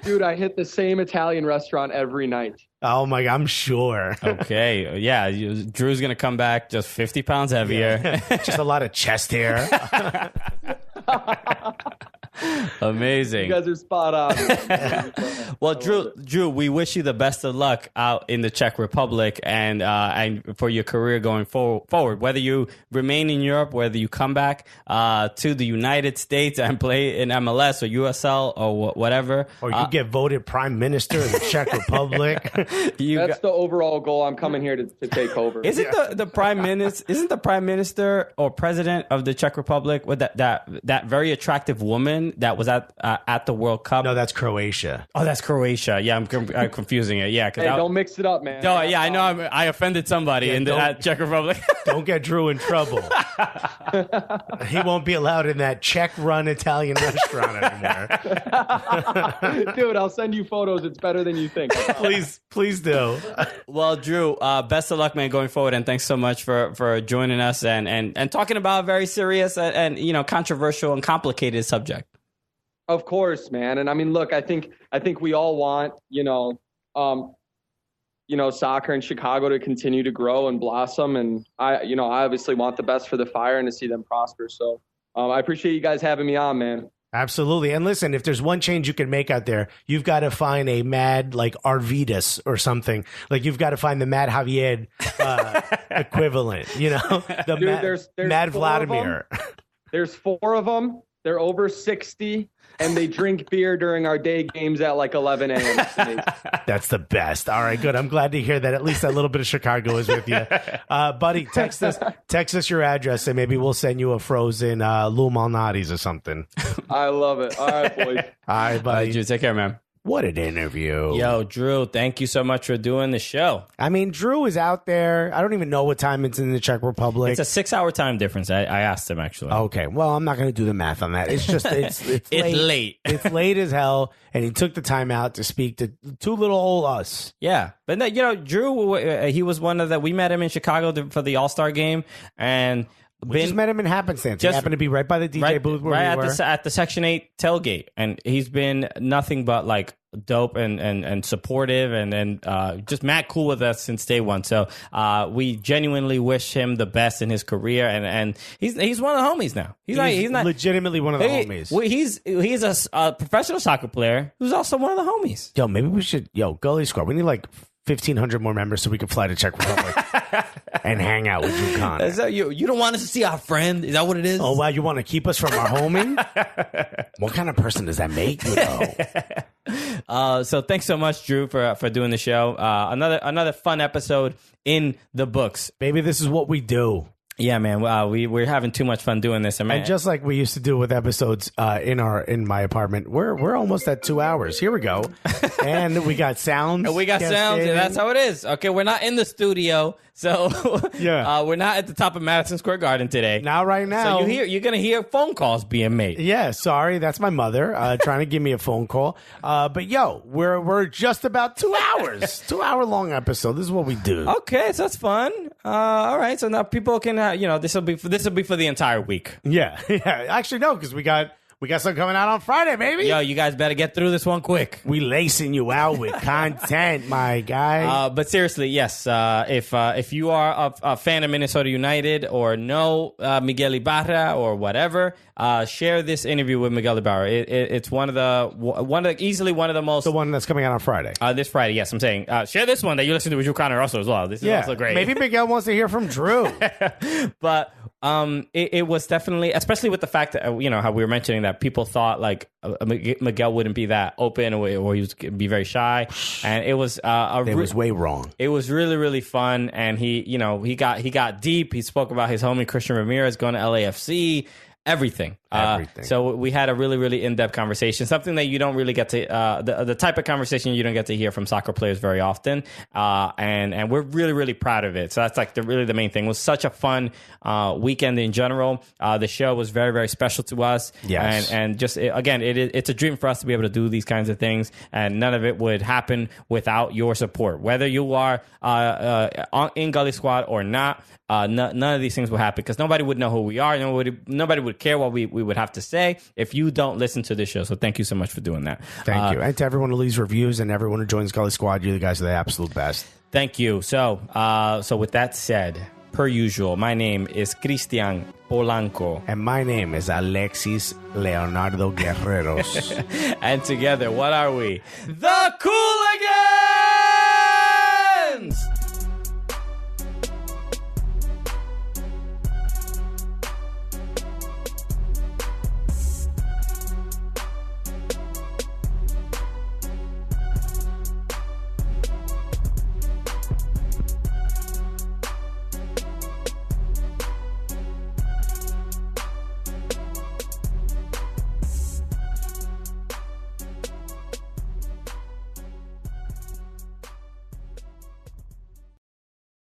Dude, I hit the same Italian restaurant every night. Oh, my God, I'm sure. Okay. Yeah, Drew's going to come back just 50 pounds heavier. Yeah. Just a lot of chest hair. Amazing. You guys are spot on. Well, Drew, we wish you the best of luck out in the Czech Republic and for your career going forward. Whether you remain in Europe, whether you come back to the United States and play in MLS or USL or whatever, or you get voted prime minister of the Czech Republic. That's the overall goal. I'm coming here to take over. Isn't the prime minister? Isn't the prime minister or president of the Czech Republic with that very attractive woman that was at the World Cup? No, that's Croatia. Oh, that's Croatia. Yeah, I'm confusing it. Yeah, don't mix it up, man. No, yeah, I know. I offended somebody in the Czech Republic. Don't get Drew in trouble. He won't be allowed in that Czech-run Italian restaurant anymore. Dude, I'll send you photos. It's better than you think. Please do. Well, Drew, best of luck, man, going forward, and thanks so much for joining us and talking about a very serious and controversial and complicated subject. Of course, man. And I mean, look, I think we all want, soccer in Chicago to continue to grow and blossom. And I obviously want the best for the Fire and to see them prosper. So I appreciate you guys having me on, man. Absolutely. And listen, if there's one change you can make out there, you've got to find a Mad like Arvidas or something. Like you've got to find the Mad Javier equivalent, the Dude, there's Mad Vladimir. There's 4 of them. They're over 60. And they drink beer during our day games at like 11 a.m. That's the best. All right, good. I'm glad to hear that at least a little bit of Chicago is with you. Buddy, text us your address and maybe we'll send you a frozen Lou Malnati's or something. I love it. All right, boys. All right, buddy. All right, Drew, take care, man. What an interview. Yo, Drew, thank you so much for doing the show. I mean, Drew is out there. I don't even know what time it's in the Czech Republic. It's a 6-hour time difference. I asked him, actually. Okay. Well, I'm not going to do the math on that. It's just, it's late. It's late as hell. And he took the time out to speak to 2 little old us. Yeah. But, Drew, he was one of we met him in Chicago for the All-Star game. And we just met him in happenstance. He happened to be right by the DJ booth where we were. At the Section 8 tailgate. And he's been nothing but like dope and supportive and just mad cool with us since day one. So we genuinely wish him the best in his career. And he's one of the homies now. He's not legitimately one of the homies. He's a professional soccer player who's also one of the homies. Yo, maybe we should, Gully Squad. We need like 1,500 more members so we can fly to Czech Republic and hang out with Drew Connor. Is that you don't want us to see our friend? Is that what it is? Oh, wow. You want to keep us from our homie? What kind of person does that make you, though? So thanks so much, Drew, for doing the show. Another fun episode in the books. Baby, this is what we do. Yeah, man. We're having too much fun doing this, and just like we used to do with episodes in my apartment, we're almost at 2 hours. Here we go, and we got sounds. We got sounds, and that's how it is. Okay, we're not in the studio, so we're not at the top of Madison Square Garden today. Not right now. So you're gonna hear phone calls being made. Yeah, sorry, that's my mother trying to give me a phone call. But we're just about 2 hours, 2 hour long episode. This is what we do. Okay, so that's fun. All right, so now people can. This will be for the entire week. Yeah. Actually, no, because we got something coming out on Friday, baby. Yo, you guys better get through this one quick. We lacing you out with content, my guy. But seriously, yes. If you are a fan of Minnesota United or know Miguel Ibarra or whatever, share this interview with Miguel Ibarra. It's easily one of the most. The one that's coming out on Friday. This Friday, yes. I'm saying share this one that you listen to with Drew Connor also as well. This is also great. Maybe Miguel wants to hear from Drew. But it was definitely, especially with the fact that how we were mentioning that people thought like Miguel wouldn't be that open or he was be very shy, and it was it was way wrong. It was really, really fun, and he got deep. He spoke about his homie Christian Ramirez going to LAFC. Everything. So we had a really, really in-depth conversation, something that you don't really get to, the type of conversation you don't get to hear from soccer players very often. And we're really, really proud of it. So that's like really the main thing. It was such a fun weekend in general. The show was very, very special to us. Yes. And just, it's a dream for us to be able to do these kinds of things. And none of it would happen without your support. Whether you are in Gully Squad or not, none of these things will happen because nobody would know who we are. Nobody would care what we would have to say if you don't listen to this show. So thank you so much for doing that. Thank you. And to everyone who leaves reviews and everyone who joins Gully Squad, you guys are the absolute best. Thank you. So with that said, per usual, my name is Cristian Polanco. And my name is Alexis Leonardo Guerreros. And together, what are we? The Cool